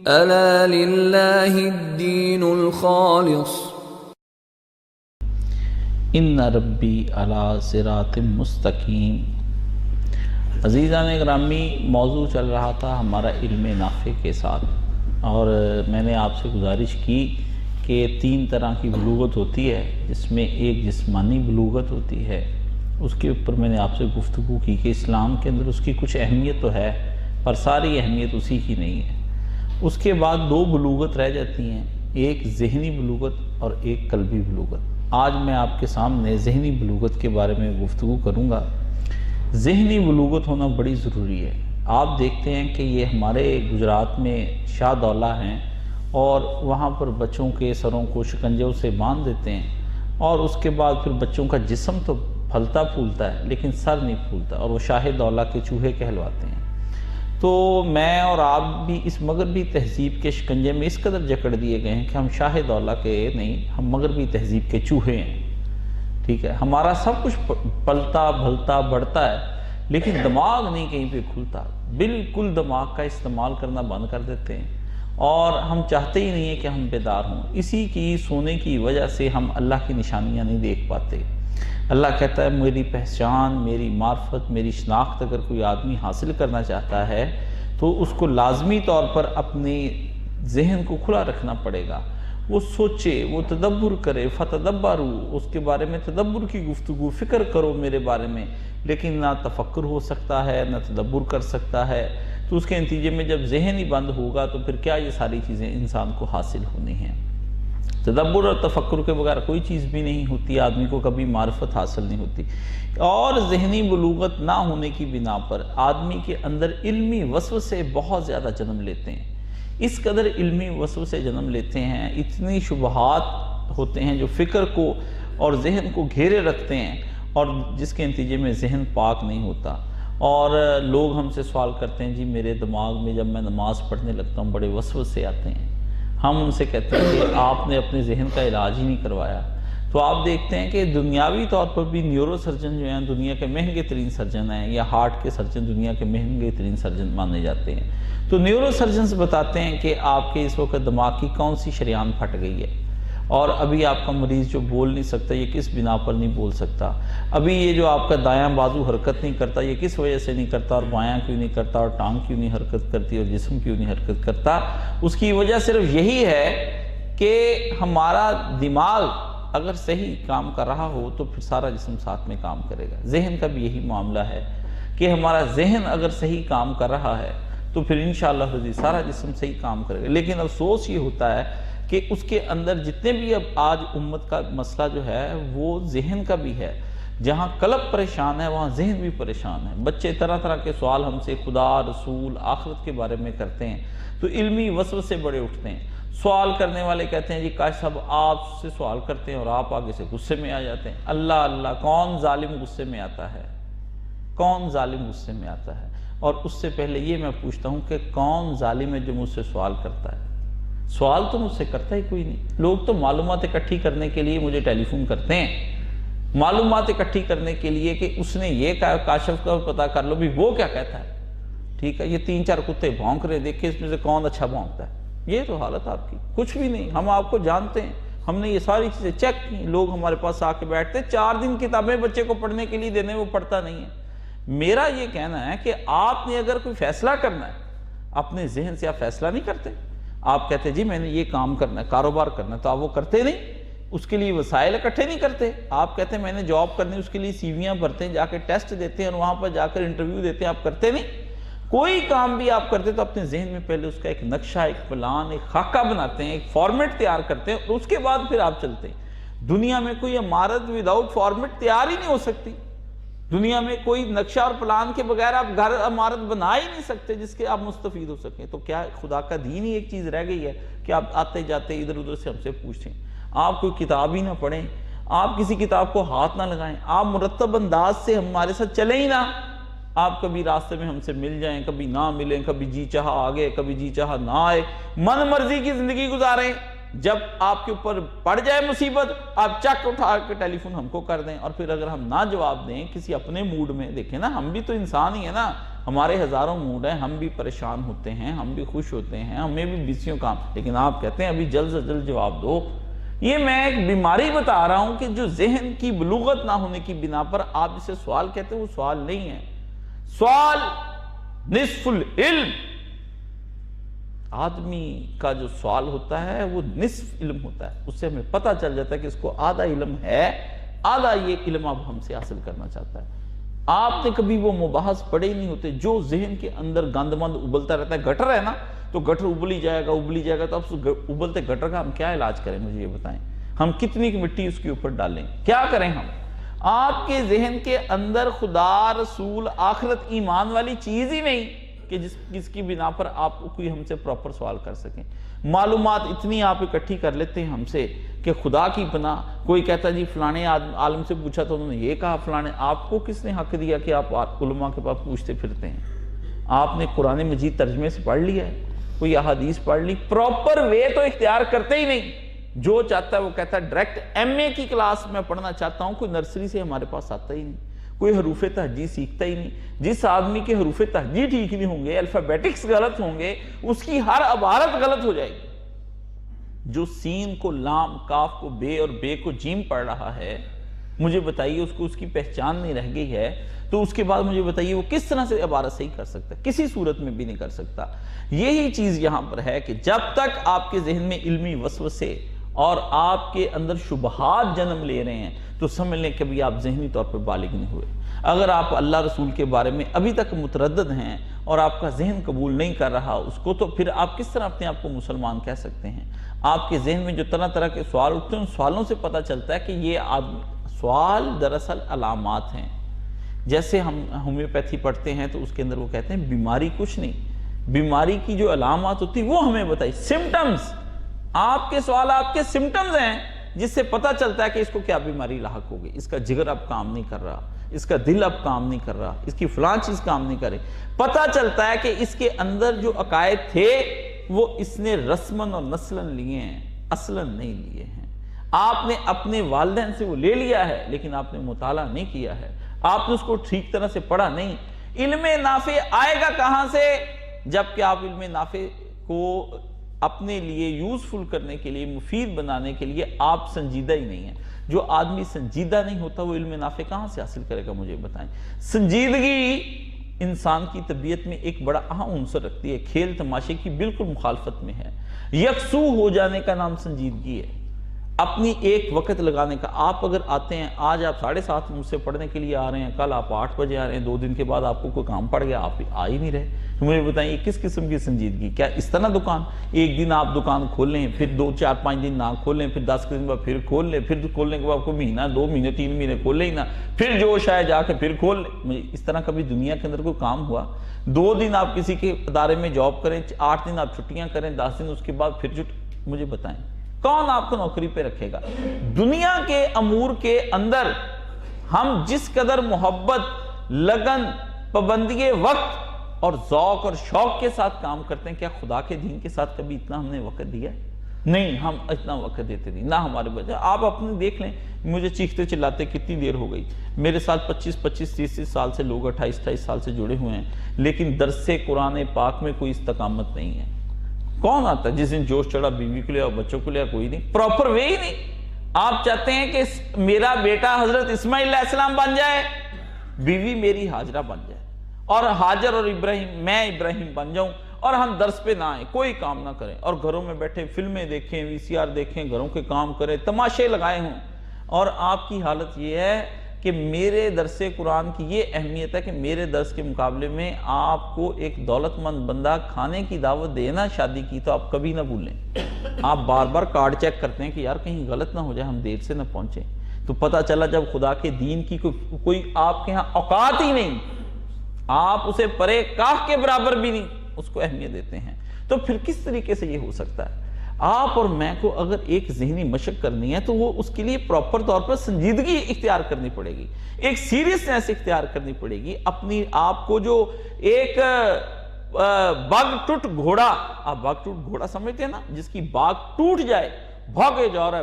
ألا لله الدين الخالص ان ربی علی صراط مستقیم۔ عزیزان گرامی، موضوع چل رہا تھا ہمارا علم نافع کے ساتھ، اور میں نے آپ سے گزارش کی کہ 3 طرح کی بلوغت ہوتی ہے، جس میں ایک جسمانی بلوغت ہوتی ہے، اس کے اوپر میں نے آپ سے گفتگو کی کہ اسلام کے اندر اس کی کچھ اہمیت تو ہے، پر ساری اہمیت اسی کی نہیں ہے۔ اس کے بعد 2 بلوغت رہ جاتی ہیں، ایک ذہنی بلوغت اور ایک قلبی بلوغت۔ آج میں آپ کے سامنے ذہنی بلوغت کے بارے میں گفتگو کروں گا۔ ذہنی بلوغت ہونا بڑی ضروری ہے۔ آپ دیکھتے ہیں کہ یہ ہمارے گجرات میں شاہ دولہ ہیں، اور وہاں پر بچوں کے سروں کو شکنجوں سے باندھ دیتے ہیں، اور اس کے بعد پھر بچوں کا جسم تو پھلتا پھولتا ہے لیکن سر نہیں پھولتا، اور وہ شاہ دولہ کے چوہے کہلواتے ہیں۔ تو میں اور آپ بھی اس مغربی تہذیب کے شکنجے میں اس قدر جکڑ دیے گئے ہیں کہ ہم شاہ دولہ کے نہیں، ہم مغربی تہذیب کے چوہے ہیں۔ ٹھیک ہے، ہمارا سب کچھ پلتا بھلتا بڑھتا ہے، لیکن دماغ نہیں کہیں پہ کھلتا، بالکل دماغ کا استعمال کرنا بند کر دیتے ہیں، اور ہم چاہتے ہی نہیں ہیں کہ ہم بیدار ہوں۔ اسی کی سونے کی وجہ سے ہم اللہ کی نشانیاں نہیں دیکھ پاتے۔ اللہ کہتا ہے میری پہچان، میری معرفت، میری شناخت اگر کوئی آدمی حاصل کرنا چاہتا ہے تو اس کو لازمی طور پر اپنے ذہن کو کھلا رکھنا پڑے گا۔ وہ سوچے، وہ تدبر کرے، فتدبروا، اس کے بارے میں تدبر کی گفتگو، فکر کرو میرے بارے میں، لیکن نہ تفکر ہو سکتا ہے نہ تدبر کر سکتا ہے۔ تو اس کے نتیجے میں جب ذہن ہی بند ہوگا تو پھر کیا یہ ساری چیزیں انسان کو حاصل ہونی ہیں۔ تدبر اور تفکر کے بغیر کوئی چیز بھی نہیں ہوتی، آدمی کو کبھی معرفت حاصل نہیں ہوتی۔ اور ذہنی بلوغت نہ ہونے کی بنا پر آدمی کے اندر علمی وسوسے بہت زیادہ جنم لیتے ہیں۔ اس قدر علمی وسوسے جنم لیتے ہیں، اتنی شبہات ہوتے ہیں جو فکر کو اور ذہن کو گھیرے رکھتے ہیں، اور جس کے نتیجے میں ذہن پاک نہیں ہوتا۔ اور لوگ ہم سے سوال کرتے ہیں، جی میرے دماغ میں جب میں نماز پڑھنے لگتا ہوں بڑے وسوسے آتے ہیں۔ ہم ان سے کہتے ہیں کہ آپ نے اپنے ذہن کا علاج ہی نہیں کروایا۔ تو آپ دیکھتے ہیں کہ دنیاوی طور پر بھی نیورو سرجن جو ہیں دنیا کے مہنگے ترین سرجن ہیں، یا ہارٹ کے سرجن دنیا کے مہنگے ترین سرجن مانے جاتے ہیں۔ تو نیورو سرجنز بتاتے ہیں کہ آپ کے اس وقت دماغ کی کون سی شریان پھٹ گئی ہے، اور ابھی آپ کا مریض جو بول نہیں سکتا یہ کس بنا پر نہیں بول سکتا، ابھی یہ جو آپ کا دایاں بازو حرکت نہیں کرتا یہ کس وجہ سے نہیں کرتا، اور بایاں کیوں نہیں کرتا، اور ٹانگ کیوں نہیں حرکت کرتی، اور جسم کیوں نہیں حرکت کرتا۔ اس کی وجہ صرف یہی ہے کہ ہمارا دماغ اگر صحیح کام کر رہا ہو تو پھر سارا جسم ساتھ میں کام کرے گا۔ ذہن کا بھی یہی معاملہ ہے کہ ہمارا ذہن اگر صحیح کام کر رہا ہے تو پھر انشاءاللہ رضی سارا جسم صحیح کام کرے گا۔ لیکن افسوس یہ ہوتا ہے کہ اس کے اندر جتنے بھی اب آج امت کا مسئلہ جو ہے وہ ذہن کا بھی ہے۔ جہاں قلب پریشان ہے وہاں ذہن بھی پریشان ہے۔ بچے طرح طرح کے سوال ہم سے خدا، رسول، آخرت کے بارے میں کرتے ہیں، تو علمی وسوسے بڑے اٹھتے ہیں۔ سوال کرنے والے کہتے ہیں جی کاش صاحب آپ سے سوال کرتے ہیں اور آپ آگے سے غصے میں آ جاتے ہیں۔ اللہ اللہ، کون ظالم غصے میں آتا ہے؟ کون ظالم غصے میں آتا ہے؟ اور اس سے پہلے یہ میں پوچھتا ہوں کہ کون ظالم ہے جو مجھ سے سوال کرتا ہے؟ سوال تو مجھ سے کرتا ہی کوئی نہیں۔ لوگ تو معلومات اکٹھی کرنے کے لیے مجھے ٹیلی فون کرتے ہیں، معلومات اکٹھی کرنے کے لیے کہ اس نے یہ کہا، کاشف کا پتہ کر لو بھی وہ کیا کہتا ہے۔ ٹھیک ہے، یہ 3-4 کتے بھونک رہے، دیکھیں اس میں سے کون اچھا بھونکتا ہے۔ یہ تو حالت آپ کی، کچھ بھی نہیں۔ ہم آپ کو جانتے ہیں، ہم نے یہ ساری چیزیں چیک کی۔ لوگ ہمارے پاس آ کے بیٹھتے ہیں، 4 دن کتابیں بچے کو پڑھنے کے لیے دینے، وہ پڑھتا نہیں ہے۔ میرا یہ کہنا ہے کہ آپ نے اگر کوئی فیصلہ کرنا ہے اپنے ذہن سے، آپ فیصلہ نہیں کرتے۔ آپ کہتے ہیں جی میں نے یہ کام کرنا ہے، کاروبار کرنا ہے، تو آپ وہ کرتے نہیں، اس کے لیے وسائل اکٹھے نہیں کرتے۔ آپ کہتے ہیں میں نے جاب کرنی، اس کے لیے سیویاں بھرتے ہیں، جا کے ٹیسٹ دیتے ہیں اور وہاں پر جا کر انٹرویو دیتے ہیں، آپ کرتے نہیں۔ کوئی کام بھی آپ کرتے تو اپنے ذہن میں پہلے اس کا ایک نقشہ، ایک پلان، ایک خاکہ بناتے ہیں، ایک فارمیٹ تیار کرتے ہیں، اور اس کے بعد پھر آپ چلتے ہیں۔ دنیا میں کوئی عمارت وداؤٹ فارمیٹ تیار ہی نہیں ہو سکتی۔ دنیا میں کوئی نقشہ اور پلان کے بغیر آپ گھر عمارت بنا ہی نہیں سکتے جس کے آپ مستفید ہو سکیں۔ تو کیا خدا کا دین ہی ایک چیز رہ گئی ہے کہ آپ آتے جاتے ادھر ادھر سے ہم سے پوچھیں؟ آپ کوئی کتاب ہی نہ پڑھیں، آپ کسی کتاب کو ہاتھ نہ لگائیں، آپ مرتب انداز سے ہمارے ساتھ چلیں ہی نہ۔ آپ کبھی راستے میں ہم سے مل جائیں، کبھی نہ ملیں، کبھی جی چاہا آگے، کبھی جی چاہا نہ آئے، من مرضی کی زندگی گزاریں۔ جب آپ کے اوپر پڑ جائے مصیبت، آپ چک اٹھا کے ٹیلی فون ہم کو کر دیں، اور پھر اگر ہم نہ جواب دیں کسی اپنے موڈ میں، دیکھیں نا ہم بھی تو انسان ہی ہیں نا، ہمارے ہزاروں موڈ ہیں، ہم بھی پریشان ہوتے ہیں، ہم بھی خوش ہوتے ہیں، ہمیں بھی بیسیوں کام، لیکن آپ کہتے ہیں ابھی جلد سے جلد جواب دو۔ یہ میں ایک بیماری بتا رہا ہوں کہ جو ذہن کی بلوغت نہ ہونے کی بنا پر آپ جسے سوال کہتے ہیں وہ سوال نہیں ہے۔ سوال نصف العلم، آدمی کا جو سوال ہوتا ہے وہ نصف علم ہوتا ہے، اس سے ہمیں پتہ چل جاتا ہے کہ اس کو آدھا علم ہے، آدھا یہ علم اب ہم سے حاصل کرنا چاہتا ہے۔ آپ نے کبھی وہ مباحث پڑھے ہی نہیں ہوتے جو ذہن کے اندر گند مند ابلتا رہتا ہے۔ گٹر ہے نا تو گٹر ابلی جائے گا تو اب ابلتے گٹر کا ہم کیا علاج کریں؟ مجھے یہ بتائیں، ہم کتنی مٹی اس کے اوپر ڈالیں، کیا کریں ہم؟ آپ کے ذہن کے اندر خدا، رسول، آخرت، ایمان والی چیز ہی نہیں کہ جس کی بنا پر آپ کوئی ہم سے پراپر سوال کر سکیں۔ معلومات اتنی آپ اکٹھی کر لیتے ہیں ہم سے کہ خدا کی پناہ، کوئی کہتا جی فلانے عالم سے پوچھا تو انہوں نے یہ کہا، فلانے، آپ کو کس نے حق دیا کہ آپ علماء کے پاس پوچھتے پھرتے ہیں؟ آپ نے قرآن مجید ترجمے سے پڑھ لیا ہے، کوئی احادیث پڑھ لی، پراپر وے تو اختیار کرتے ہی نہیں۔ جو چاہتا ہے وہ کہتا ہے ڈائریکٹ ایم اے کی کلاس میں پڑھنا چاہتا ہوں، کوئی نرسری سے ہمارے پاس آتا ہی نہیں، کوئی حروف تہجی سیکھتا ہی نہیں۔ جس آدمی کے حروف تہجی ٹھیک نہیں ہوں گے، الفابیٹکس غلط ہوں گے، اس کی ہر عبارت غلط ہو جائے گی۔ جو سین کو لام، کاف کو بے اور بے کو جیم پڑھ رہا ہے، مجھے بتائیے اس کو اس کی پہچان نہیں رہ گئی ہے تو اس کے بعد مجھے بتائیے وہ کس طرح سے عبارت صحیح کر سکتا ہے؟ کسی صورت میں بھی نہیں کر سکتا۔ یہی چیز یہاں پر ہے کہ جب تک آپ کے ذہن میں علمی وسوسے اور آپ کے اندر شبہات جنم لے رہے ہیں تو سمجھ لیں کہ ابھی آپ ذہنی طور پر بالغ نہیں ہوئے۔ اگر آپ اللہ رسول کے بارے میں ابھی تک متردد ہیں اور آپ کا ذہن قبول نہیں کر رہا اس کو، تو پھر آپ کس طرح اپنے آپ کو مسلمان کہہ سکتے ہیں؟ آپ کے ذہن میں جو طرح طرح کے سوال اٹھتے ہیں، ان سوالوں سے پتہ چلتا ہے کہ یہ سوال دراصل علامات ہیں۔ جیسے ہم ہومیوپیتھی پڑھتے ہیں تو اس کے اندر وہ کہتے ہیں بیماری کچھ نہیں، بیماری کی جو علامات ہوتی وہ ہمیں بتائی، سمٹمز۔ آپ کے سوال آپ کے سمٹمز ہیں جس سے پتہ چلتا ہے کہ اس کو کیا بیماری لاحق ہوگی۔ اس کا جگر اب کام نہیں کر رہا، اس کا دل اب کام نہیں کر رہا، اس کی فلاں چیز کام نہیں کرے۔ پتہ چلتا ہے کہ اس کے اندر جو عقائد تھے وہ اس نے رسماً اور نسلاً لیے ہیں، اصلاً نہیں لیے ہیں۔ آپ نے اپنے والدین سے وہ لے لیا ہے لیکن آپ نے مطالعہ نہیں کیا ہے، آپ نے اس کو ٹھیک طرح سے پڑھا نہیں۔ علم نافع آئے گا کہاں سے جبکہ آپ علم نافع کو اپنے لیے یوزفل کرنے کے لیے، مفید بنانے کے لیے آپ سنجیدہ ہی نہیں ہیں۔ جو آدمی سنجیدہ نہیں ہوتا وہ علم نافع کہاں سے حاصل کرے گا؟ مجھے بتائیں۔ سنجیدگی انسان کی طبیعت میں ایک بڑا اہم عنصر رکھتی ہے، کھیل تماشے کی بالکل مخالفت میں ہے۔ یکسو ہو جانے کا نام سنجیدگی ہے، اپنی ایک وقت لگانے کا۔ آپ اگر آتے ہیں، آج آپ 7:30 مجھ سے پڑھنے کے لیے آ رہے ہیں، کل آپ 8 بجے آ رہے ہیں، 2 دن کے بعد آپ کو کوئی کام پڑ گیا، آپ آ ہی نہیں رہے، تو مجھے بتائیں یہ کس قسم کی سنجیدگی؟ کیا اس طرح دکان ایک دن آپ دکان کھول لیں، پھر 2 4 5 دن نہ کھول لیں، پھر 10 دن بعد پھر کھول لیں، پھر کھولنے کے بعد کوئی مہینہ 2 مہینے 3 مہینے کھول لیں نا، پھر جوش آئے جا کے پھر کھول لیں؟ مجھے اس طرح کبھی دنیا کے اندر کوئی کام ہوا؟ 2 دن آپ کسی کے ادارے میں جاب کریں، 8 دن آپ چھٹیاں کریں، 10 دن اس کے بعد پھر مجھے بتائیں کون آپ کو نوکری پہ رکھے گا؟ دنیا کے امور کے اندر ہم جس قدر محبت، لگن، پابندی وقت اور ذوق اور شوق کے ساتھ کام کرتے ہیں، کیا خدا کے دین کے ساتھ کبھی اتنا ہم نے وقت دیا ہے؟ نہیں، ہم اتنا وقت دیتے نہیں، نہ ہمارے بچے۔ آپ اپنے دیکھ لیں، مجھے چیختے چلاتے کتنی دیر ہو گئی، میرے ساتھ 25 30 سال سے لوگ 28 سال سے جڑے ہوئے ہیں، لیکن درس قرآن پاک میں کوئی استقامت نہیں ہے۔ کون آتا ہے؟ جس دن جوش چڑھا بیوی کو لیا اور بچوں کو لیا، کوئی نہیں، پراپر وے ہی نہیں۔ آپ چاہتے ہیں کہ میرا بیٹا حضرت اسماعیل علیہ السلام بن جائے، بیوی میری ہاجرہ بن جائے، اور ہاجر اور ابراہیم، میں ابراہیم بن جاؤں، اور ہم درس پہ نہ آئیں، کوئی کام نہ کریں، اور گھروں میں بیٹھے فلمیں دیکھیں، VCR دیکھیں، گھروں کے کام کریں، تماشے لگائے ہوں۔ اور آپ کی حالت یہ ہے کہ میرے درس قرآن کی یہ اہمیت ہے کہ میرے درس کے مقابلے میں آپ کو ایک دولت مند بندہ کھانے کی دعوت دینا شادی کی تو آپ کبھی نہ بھولیں۔ آپ بار بار کارڈ چیک کرتے ہیں کہ یار کہیں غلط نہ ہو جائے، ہم دیر سے نہ پہنچیں۔ تو پتہ چلا جب خدا کے دین کی کوئی آپ کے ہاں اوقات ہی نہیں، آپ اسے پرے کاہ کے برابر بھی نہیں اس کو اہمیت دیتے ہیں، تو پھر کس طریقے سے یہ ہو سکتا ہے؟ آپ اور میں کو اگر ایک ذہنی مشق کرنی ہے تو وہ اس کے لیے پراپر طور پر سنجیدگی اختیار کرنی پڑے گی، ایک سیریسنس اختیار کرنی پڑے گی اپنی آپ کو۔ جو ایک باغ ٹوٹ گھوڑا، آپ باغ ٹوٹ گھوڑا سمجھتے ہیں نا، جس کی باغ ٹوٹ جائے، بھاگے جا رہا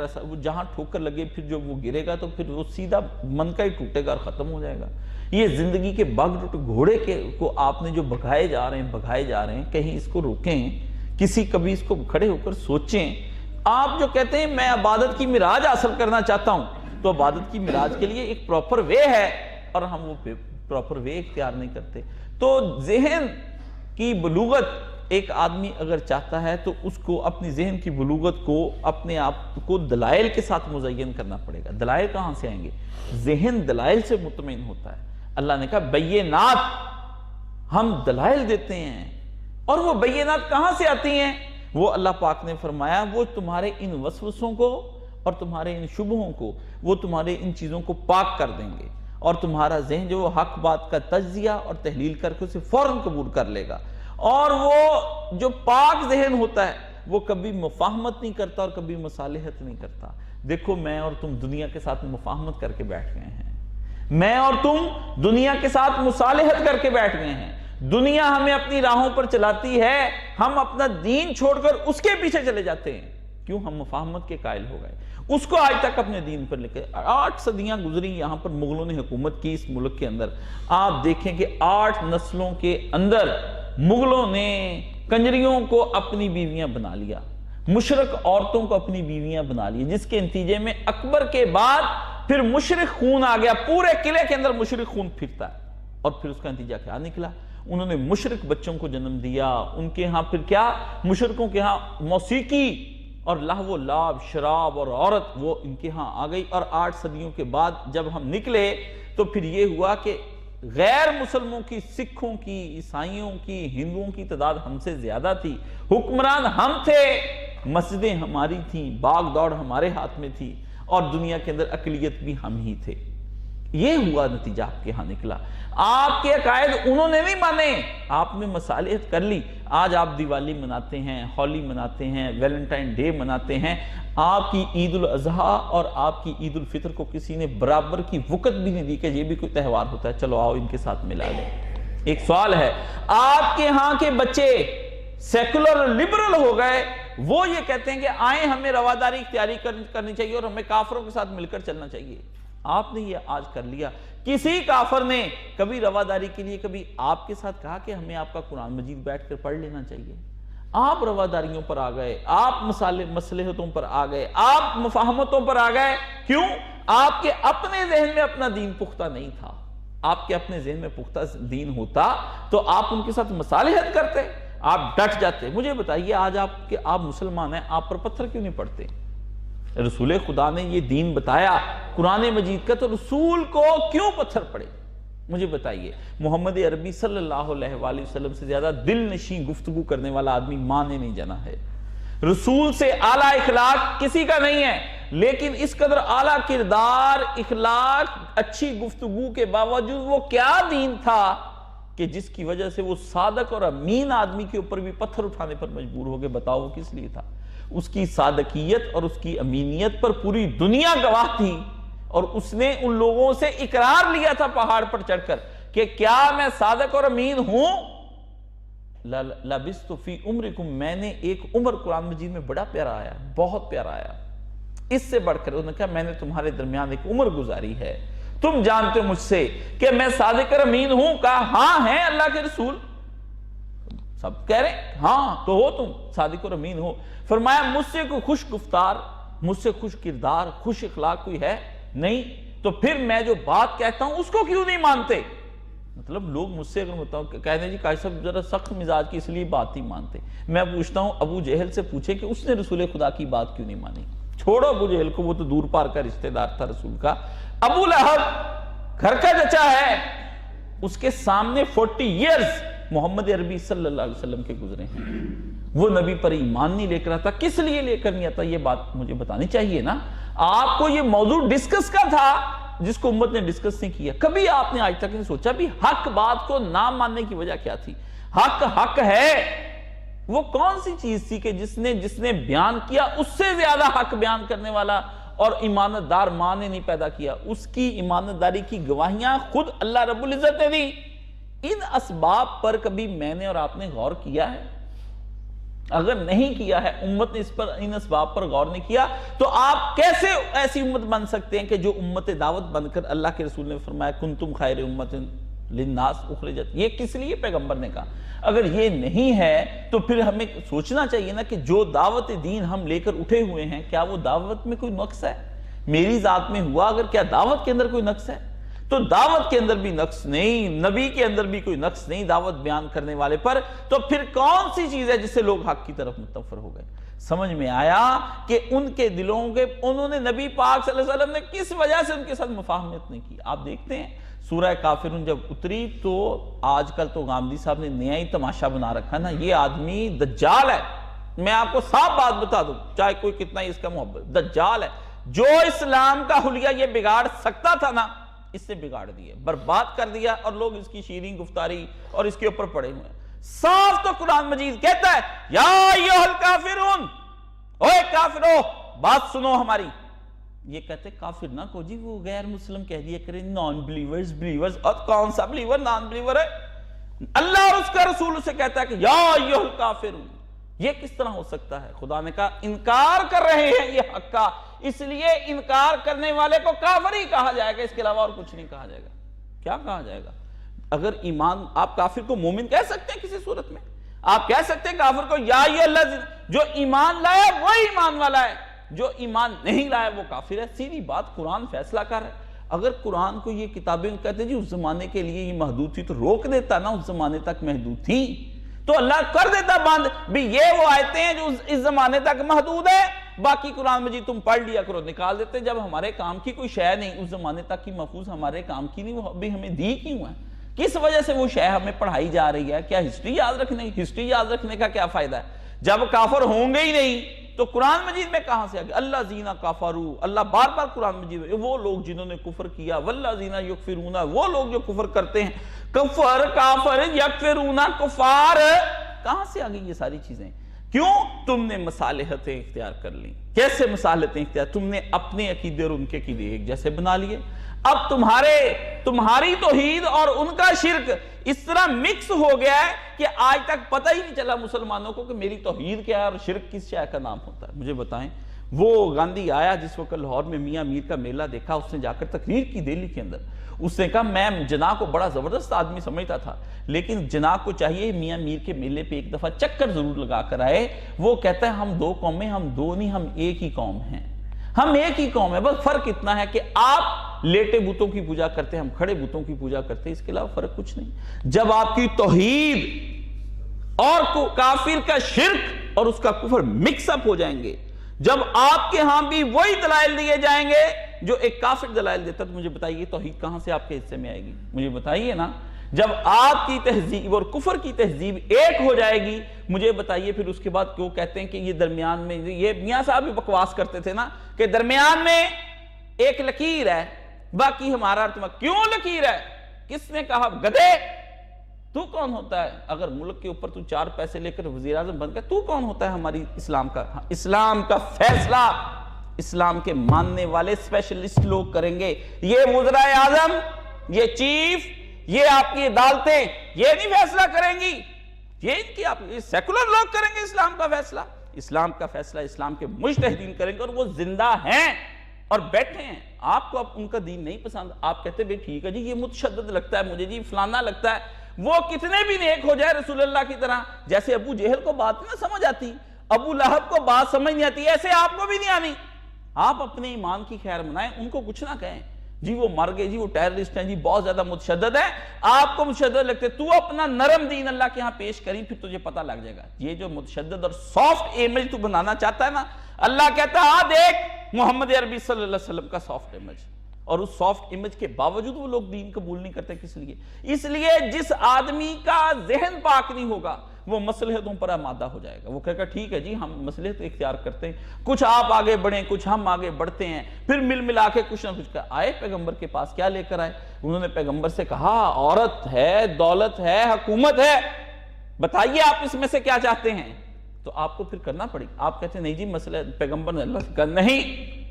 ہے، وہ جہاں ٹھوکر لگے پھر جو وہ گرے گا تو پھر وہ سیدھا من کا ہی ٹوٹے گا اور ختم ہو جائے گا۔ یہ زندگی کے باگڈور گھوڑے کو آپ نے جو بگھائے جا رہے ہیں، کہیں اس کو روکیں، کبھی اس کو کھڑے ہو کر سوچیں۔ آپ جو کہتے ہیں میں عبادت کی معراج حاصل کرنا چاہتا ہوں، تو عبادت کی معراج کے لیے ایک پراپر وے ہے، اور ہم وہ پراپر وے اختیار نہیں کرتے۔ تو ذہن کی بلوغت ایک آدمی اگر چاہتا ہے تو اس کو اپنی ذہن کی بلوغت کو اپنے آپ کو دلائل کے ساتھ مزین کرنا پڑے گا۔ دلائل کہاں سے آئیں گے؟ ذہن دلائل سے مطمئن ہوتا ہے۔ اللہ نے کہا بینات، ہم دلائل دیتے ہیں، اور وہ بینات کہاں سے آتی ہیں؟ وہ اللہ پاک نے فرمایا وہ تمہارے ان وسوسوں کو اور تمہارے ان شبہوں کو، وہ تمہارے ان چیزوں کو پاک کر دیں گے، اور تمہارا ذہن جو حق بات کا تجزیہ اور تحلیل کر کے اسے فوراً قبول کر لے گا۔ اور وہ جو پاک ذہن ہوتا ہے وہ کبھی مفاہمت نہیں کرتا اور کبھی مصالحت نہیں کرتا۔ دیکھو میں اور تم دنیا کے ساتھ مفاہمت کر کے بیٹھ گئے ہیں، میں اور تم دنیا کے ساتھ مصالحت کر کے بیٹھ گئے ہیں۔ دنیا ہمیں اپنی راہوں پر چلاتی ہے، ہم اپنا دین چھوڑ کر اس کے پیچھے چلے جاتے ہیں۔ کیوں؟ ہم مفاہمت کے قائل ہو گئے، اس کو آج تک اپنے دین پر لے کے 8 صدیاں گزری یہاں پر مغلوں نے حکومت کی اس ملک کے اندر۔ آپ دیکھیں کہ 8 نسلوں کے اندر مغلوں نے کنجریوں کو اپنی بیویاں بنا لیا، مشرق عورتوں کو اپنی بیویاں بنا لی، جس کے نتیجے میں اکبر کے بعد پھر مشرق خون آ گیا، پورے قلعے کے اندر مشرق خون پھرتا ہے۔ اور پھر اس کا نتیجہ کیا نکلا؟ انہوں نے مشرق بچوں کو جنم دیا۔ ان کے ہاں پھر کیا؟ مشرقوں کے ہاں موسیقی اور لہو و لعب، شراب اور عورت وہ ان کے ہاں آ گئی۔ اور 8 صدیوں کے بعد جب ہم نکلے تو پھر یہ ہوا کہ غیر مسلموں کی، سکھوں کی، عیسائیوں کی، ہندوؤں کی تعداد ہم سے زیادہ تھی، حکمران ہم تھے، مسجدیں ہماری تھیں، باغ دوڑ ہمارے ہاتھ میں تھی، اور دنیا کے اندر اقلیت بھی ہم ہی تھے۔ یہ ہوا نتیجہ آپ کے ہاں نکلا۔ آپ کے عقائد انہوں نے نہیں مانے، آپ نے مصالحت کر لی۔ آج آپ دیوالی مناتے ہیں، ہولی مناتے ہیں، ویلنٹائن ڈے مناتے ہیں۔ آپ کی عید الاضحیٰ اور آپ کی عید الفطر کو کسی نے برابر کی وقت بھی نہیں دی کہ یہ بھی کوئی تہوار ہوتا ہے، چلو آؤ ان کے ساتھ ملا لیں۔ ایک سوال ہے، آپ کے ہاں کے بچے سیکولر لبرل ہو گئے، وہ یہ کہتے ہیں کہ آئیں ہمیں رواداری اختیاری کرنی چاہیے اور ہمیں کافروں کے ساتھ مل کر چلنا چاہیے۔ آپ نے یہ آج کر لیا۔ کسی کافر نے کبھی رواداری کے لیے کبھی آپ کے ساتھ کہا کہ ہمیں آپ کا قرآن مجید بیٹھ کر پڑھ لینا چاہیے؟ آپ رواداریوں پر آ گئے، آپ مصالحتوں پر آ گئے، آپ مفاہمتوں پر آ گئے۔ کیوں؟ آپ کے اپنے ذہن میں اپنا دین پختہ نہیں تھا۔ آپ کے اپنے ذہن میں پختہ دین ہوتا تو آپ ان کے ساتھ مصالحت کرتے، آپ ڈٹ جاتے۔ مجھے بتائیے آج آپ مسلمان ہیں، آپ پر پتھر کیوں نہیں پڑتے؟ رسول خدا نے یہ دین بتایا قرآن مجید کا، تو رسول کو کیوں پتھر پڑے؟ مجھے بتائیے۔ محمد عربی صلی اللہ علیہ وآلہ وسلم سے زیادہ دل نشین گفتگو کرنے والا آدمی مانے نہیں جانا ہے۔ رسول سے اعلیٰ اخلاق کسی کا نہیں ہے، لیکن اس قدر اعلیٰ کردار، اخلاق، اچھی گفتگو کے باوجود وہ کیا دین تھا کہ جس کی وجہ سے وہ صادق اور امین آدمی کے اوپر بھی پتھر اٹھانے پر مجبور ہو گئے؟ بتاؤ وہ کس لیے تھا؟ اس کی صادقیت اور اس کی امینیت پر پوری دنیا گواہ تھی، اور اس نے ان لوگوں سے اقرار لیا تھا پہاڑ پر چڑھ کر کہ کیا میں صادق اور امین ہوں؟ لَبِثْتُ فِي عُمْرِكُمْ، میں نے ایک عمر، قرآن مجید میں بڑا پیارا آیا، بہت پیارا آیا، اس سے بڑھ کر انہوں نے کہا میں نے تمہارے درمیان ایک عمر گزاری ہے، تم جانتے ہو مجھ سے کہ میں صادق اور امین ہوں؟ کہا ہاں ہیں اللہ کے رسول۔ سب کہہ رہے ہیں ہاں تو ہو، تم صادق اور امین ہو۔ فرمایا مجھ سے کوئی خوش گفتار، مجھ سے خوش کردار، خوش اخلاق کوئی ہے نہیں، تو پھر میں جو بات کہتا ہوں اس کو کیوں نہیں مانتے؟ مطلب لوگ مجھ سے اگر کہتے ہیں جی قاضی صاحب ذرا سخت مزاج کی اس لیے بات نہیں مانتے، میں پوچھتا ہوں ابو جہل سے پوچھے کہ اس نے رسول خدا کی بات کیوں نہیں مانی؟ چھوڑو ابو جہل کو، وہ تو دور پار کا رشتہ دار تھا رسول کا۔ ابو لہب گھر کا چچا ہے، اس کے سامنے 40 ایئرز محمد عربی صلی اللہ علیہ وسلم کے گزرے ہیں، وہ نبی پر ایمان نہیں لے کر آتا۔ کس لیے لے کر نہیں آتا؟ یہ بات مجھے بتانی چاہیے نا۔ آپ کو یہ موضوع ڈسکس کا تھا جس کو امت نے ڈسکس نہیں کیا۔ کبھی آپ نے آج تک نہیں سوچا بھی حق بات کو نہ ماننے کی وجہ کیا تھی؟ حق ہے، وہ کون سی چیز تھی کہ جس نے بیان کیا اس سے زیادہ حق بیان کرنے والا اور ایمانت دار ماں نے نہیں پیدا کیا؟ اس کی ایمانت داری کی گواہیاں خود اللہ رب العزت نے دی۔ ان اسباب پر کبھی میں نے اور آپ نے غور کیا ہے؟ اگر نہیں کیا ہے امت نے اس پر ان اسباب پر غور نہیں کیا تو آپ کیسے ایسی امت بن سکتے ہیں کہ جو امت دعوت بن کر اللہ کے رسول نے فرمایا کنتم خیر امت للناس اخرجت، یہ کس لیے پیغمبر نے کہا؟ اگر یہ نہیں ہے تو پھر ہمیں سوچنا چاہیے نا کہ جو دعوت دین ہم لے کر اٹھے ہوئے ہیں کیا وہ دعوت میں کوئی نقص ہے؟ میری ذات میں ہوا اگر کیا دعوت کے اندر کوئی نقص ہے؟ تو دعوت کے اندر بھی نقص نہیں، نبی کے اندر بھی کوئی نقص نہیں دعوت بیان کرنے والے پر، تو پھر کون سی چیز ہے جس سے لوگ حق کی طرف متنفر ہو گئے؟ سمجھ میں آیا کہ ان کے دلوں کے انہوں نے نبی پاک صلی اللہ علیہ وسلم نے کس وجہ سے ان کے ساتھ مفاہمت نہیں کی۔ آپ دیکھتے ہیں سورہ کافرون جب اتری تو آج کل تو غامدی صاحب نے نیا ہی تماشا بنا رکھا نا، یہ آدمی دجال ہے، میں آپ کو صاف بات بتا دوں چاہے کوئی کتنا ہی اس کا محبت، دجال ہے۔ جو اسلام کا حلیہ یہ بگاڑ سکتا تھا نا اس سے بگاڑ دیا، برباد کر دیا، اور لوگ اس کی شیریں گفتاری اور اس کے اوپر پڑے ہوئے ہیں۔ صاف تو قرآن مجید کہتا ہے یا ایھا الکافرون، اوے کافرو بات سنو ہماری۔ یہ کہتے کافر نہ کو جی، وہ غیر مسلم کہہ دیا کریں، نان بلیورز بلیورز، اور کون سا بلیور نان بلیور ہے؟ اللہ اور اس کا رسول اسے کہتا ہے کہ یا ایھا الکافرون۔ یہ کس طرح ہو سکتا ہے؟ خدا نے کہا انکار کر رہے ہیں یہ حق کا، اس لیے انکار کرنے والے کو کافر ہی کہا جائے گا، اس کے علاوہ اور کچھ نہیں کہا جائے گا۔ کیا کہا جائے گا؟ اگر ایمان، آپ کافر کو مومن کہہ سکتے ہیں کسی صورت میں؟ آپ کہہ سکتے ہیں کافر کو یا یہ اللہ، جو ایمان لایا وہ ایمان والا ہے، جو ایمان نہیں لایا وہ کافر ہے۔ سیدھی بات، قرآن فیصلہ کر رہا ہے۔ اگر قرآن کو یہ کتابیں کہتے ہیں جی اس زمانے کے لیے یہ محدود تھی تو روک دیتا نا، اس زمانے تک محدود تھی تو اللہ کر دیتا بند بھی یہ وہ آیتیں ہیں جو اس زمانے تک محدود ہے، باقی قرآن مجید تم پڑھ لیا کرو، نکال دیتے۔ جب ہمارے کام کی کوئی شے نہیں، اس زمانے تک کی محفوظ ہمارے کام کی نہیں، وہ ابھی ہمیں دی کیوں ہے؟ کس وجہ سے وہ شے ہمیں پڑھائی جا رہی ہے؟ کیا ہسٹری یاد رکھنے کا کیا فائدہ ہے جب کافر ہوں گے ہی نہیں؟ تو قرآن مجید میں کہاں سے آگے اللہ زینہ کافروا، اللہ بار بار قرآن مجید میں وہ لوگ جنہوں نے کفر کیا، والذین یکفرون، وہ لوگ جو کفر کرتے ہیں، کفر کافر یکفرون کفار، کہاں سے آگئی یہ ساری چیزیں؟ کیوں؟ تم نے مصالحتیں اختیار کر لیں۔ کیسے مصالحتیں اختیار؟ تم نے اپنے عقیدے اور ان کے عقیدے ایک جیسے بنا لیے۔ اب تمہاری توحید اور ان کا شرک اس طرح مکس ہو گیا ہے کہ آج تک پتہ ہی نہیں چلا مسلمانوں کو کہ میری توحید کیا ہے اور شرک کس شے کا نام ہوتا ہے۔ مجھے بتائیں، وہ گاندھی آیا جس وقت لاہور میں میاں میر کا میلہ دیکھا، اس نے جا کر تقریر کی دہلی کے اندر، اس نے کہا میں جناح کو بڑا زبردست آدمی سمجھتا تھا، لیکن جناح کو چاہیے میاں میر کے میلے پہ ایک دفعہ چکر ضرور لگا کر آئے۔ وہ کہتا ہے ہم دو قومیں، ہم دو نہیں، ہم ایک ہی قوم ہیں، ہم ایک ہی قوم ہے، بس فرق اتنا ہے کہ آپ لیٹے بتوں کی پوجا کرتے ہیں، ہم کھڑے بتوں کی پوجا کرتے ہیں، اس کے علاوہ فرق کچھ نہیں۔ جب آپ کی توحید اور کافر کا شرک اور اس کا کفر مکس اپ ہو جائیں گے، جب آپ کے ہاں بھی وہی دلائل دیے جائیں گے جو ایک کافر دلائل دیتا، تو مجھے بتائیے توحید کہاں سے آپ کے حصے میں آئے گی؟ مجھے بتائیے نا، جب آپ کی تہذیب اور کفر کی تہذیب ایک ہو جائے گی، مجھے بتائیے پھر اس کے بعد کیوں کہتے ہیں کہ یہ درمیان میں، یہ میاں صاحب بھی بکواس کرتے تھے نا کہ درمیان میں ایک لکیر ہے باقی ہمارا، کیوں لکیر ہے؟ کس نے کہا؟ گدھے، تو کون ہوتا ہے اگر ملک کے اوپر تو 4 پیسے لے کر وزیر اعظم بن گیا؟ تو کون ہوتا ہے ہماری اسلام کا فیصلہ اسلام کے ماننے والے اسپیشلسٹ لوگ کریں گے۔ یہ وزراء اعظم، یہ چیف، یہ آپ کی عدالتیں یہ نہیں فیصلہ کریں گی، یہ ان کی آپ سیکولر لوگ کریں گے اسلام کا فیصلہ۔ اسلام کا فیصلہ اسلام کے مجتہدین کریں گے، اور وہ زندہ ہیں اور بیٹھے ہیں۔ آپ کو اب ان کا دین نہیں پسند، آپ کہتے ہیں ٹھیک ہے جی یہ متشدد لگتا ہے مجھے، جی فلانا لگتا ہے، وہ کتنے بھی نیک ہو جائے رسول اللہ کی طرح، جیسے ابو جہل کو بات نہ سمجھ آتی، ابو لہب کو بات سمجھ نہیں آتی، ایسے آپ کو بھی نہیں آنی۔ آپ اپنے ایمان کی خیر منائیں، ان کو کچھ نہ کہیں جی وہ مر گئے، جی وہ ٹیررسٹ ہیں، جی بہت زیادہ متشدد ہے، آپ کو متشدد لگتے، تو اپنا نرم دین اللہ کے ہاں پیش کریں، پھر تجھے پتہ لگ جائے گا۔ یہ جو متشدد اور سافٹ امیج تو بنانا چاہتا ہے نا، اللہ کہتا ہے ہاں دیکھ محمد عربی صلی اللہ علیہ وسلم کا سافٹ امیج، اور اس سافٹ امیج کے باوجود وہ لوگ دین قبول نہیں کرتے۔ کس لیے؟ اس لیے جس آدمی کا ذہن پاک نہیں ہوگا وہ مصلحتوں پر آمادہ ہو جائے گا، وہ کہے گا ٹھیک ہے جی ہم مصلحت اختیار کرتے ہیں، کچھ آپ آگے بڑھیں کچھ ہم آگے بڑھتے ہیں، پھر مل ملا کے کچھ نہ کچھ آئے پیغمبر کے پاس، کیا لے کر آئے؟ انہوں نے پیغمبر سے کہا عورت ہے، دولت ہے، حکومت ہے، بتائیے آپ اس میں سے کیا چاہتے ہیں؟ تو آپ کو پھر کرنا پڑے گا۔ آپ کہتے ہیں نہیں جی مسئلہ، پیغمبر نے اللہ سے کہا نہیں،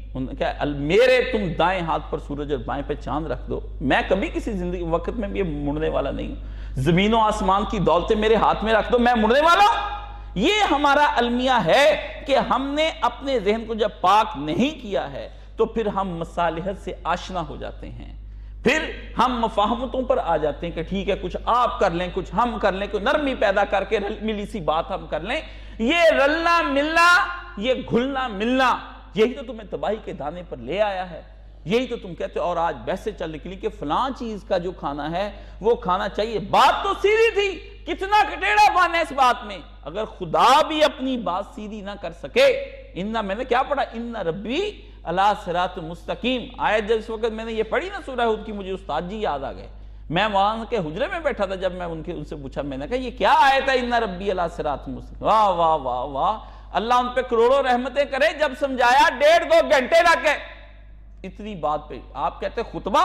میرے تم دائیں ہاتھ پر سورج اور بائیں پہ چاند رکھ دو، میں کبھی کسی زندگی وقت میں بھی مڑنے والا نہیں ہوں، زمین و آسمان کی دولتیں میرے ہاتھ میں رکھ دو، میں مڑنے والا ہوں؟ یہ ہمارا المیہ ہے کہ ہم نے اپنے ذہن کو جب پاک نہیں کیا ہے تو پھر ہم مصالحت سے آشنا ہو جاتے ہیں، پھر ہم مفاہمتوں پر آ جاتے ہیں کہ ٹھیک ہے کچھ آپ کر لیں کچھ ہم کر لیں، کوئی نرمی پیدا کر کے ملی سی بات ہم کر لیں۔ یہ رلنا ملنا، یہ گھلنا ملنا، یہی تو تمہیں تباہی کے دانے پر لے آیا ہے۔ یہی تو تم کہتے ہو، اور آج بحثیں چل نکلی کہ فلاں چیز کا جو کھانا ہے وہ کھانا چاہیے۔ بات تو سیدھی تھی، کتنا کٹیڑا پن ہے اس بات میں۔ اگر خدا بھی اپنی بات سیدھی نہ کر سکے، میں نے کیا پڑھا، ان ربی علی صراط مستقیم آیت، جب اس وقت میں نے یہ پڑھی نا سورہ ہود کی، مجھے استاد جی یاد آ گئے۔ میں وہاں کے حجرے میں بیٹھا تھا، جب میں ان سے پوچھا، میں نے کہا یہ کیا آیت ہے، ان ربی علی صراط مستقیم؟ واہ واہ واہ واہ، اللہ ان پہ کروڑوں رحمتیں کرے۔ جب سمجھایا 1.5-2 گھنٹے لگ گئے اتنی بات پہ۔ آپ کہتے خطبہ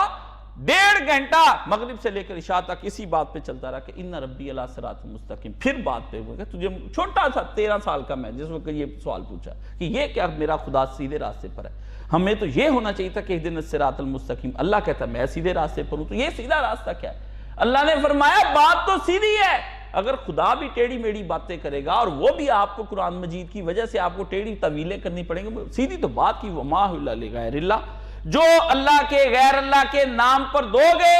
1.5 گھنٹہ مغرب سے لے کر عشاء تک اسی بات پہ چلتا رہا کہ ان ربی علی صراط مستقیم۔ پھر بات پہ ہوا کہ تجھے چھوٹا سا 13 سال کا میں جس وقت یہ سوال پوچھا کہ یہ کیا میرا خدا سیدھے راستے پر ہے؟ ہمیں تو یہ ہونا چاہیے تھا کہ اہدنا الصراط المستقیم۔ اللہ کہتا میں سیدھے راستے پر ہوں، تو یہ سیدھا راستہ کیا ہے؟ اللہ نے فرمایا بات تو سیدھی ہے۔ اگر خدا بھی ٹیڑھی میڑھی باتیں کرے گا اور وہ بھی آپ کو قرآن مجید کی وجہ سے آپ کو ٹیڑھی طویلیں کرنی پڑیں گے، سیدھی تو بات کی وما الا لغیر اللہ، جو اللہ کے غیر اللہ کے نام پر دو گے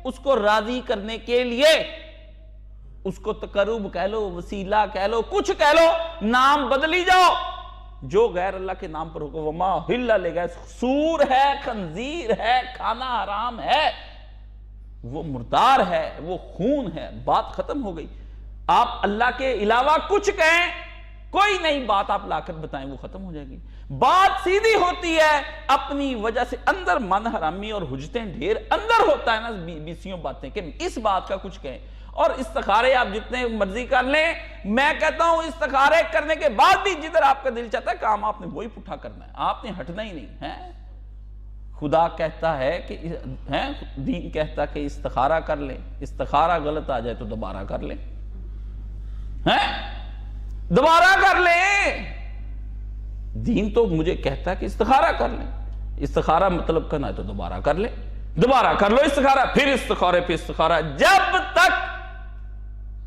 اس کو راضی کرنے کے لیے، اس کو تقرب کہہ لو، وسیلہ کہہ لو، کچھ کہہ لو، نام بدلی جاؤ، جو غیر اللہ کے نام پر ہوگا وما الا لغیر، سور ہے، خنزیر ہے، کھانا حرام ہے، وہ مردار ہے، وہ خون ہے، بات ختم ہو گئی۔ آپ اللہ کے علاوہ کچھ کہیں، کوئی نئی بات آپ لا کر بتائیں، وہ ختم ہو جائے گی۔ بات سیدھی ہوتی ہے، اپنی وجہ سے اندر من حرامی اور حجتیں ڈھیر اندر ہوتا ہے نا، بیسیوں باتیں کہ اس بات کا کچھ کہیں۔ اور استخارے آپ جتنے مرضی کر لیں، میں کہتا ہوں استخارے کرنے کے بعد بھی جدھر آپ کا دل چاہتا ہے کام آپ نے وہی پٹھا کرنا ہے، آپ نے ہٹنا ہی نہیں ہے۔ خدا کہتا ہے کہ دین کہتا کہ استخارہ کر لیں، استخارہ غلط آ جائے تو دوبارہ کر لیں، دوبارہ کر لیں۔ دین تو مجھے کہتا ہے کہ استخارہ کر لیں، استخارہ مطلب کرنا ہے تو دوبارہ کر لیں، دوبارہ کر لو استخارہ، پھر استخارے پہ استخارہ، جب تک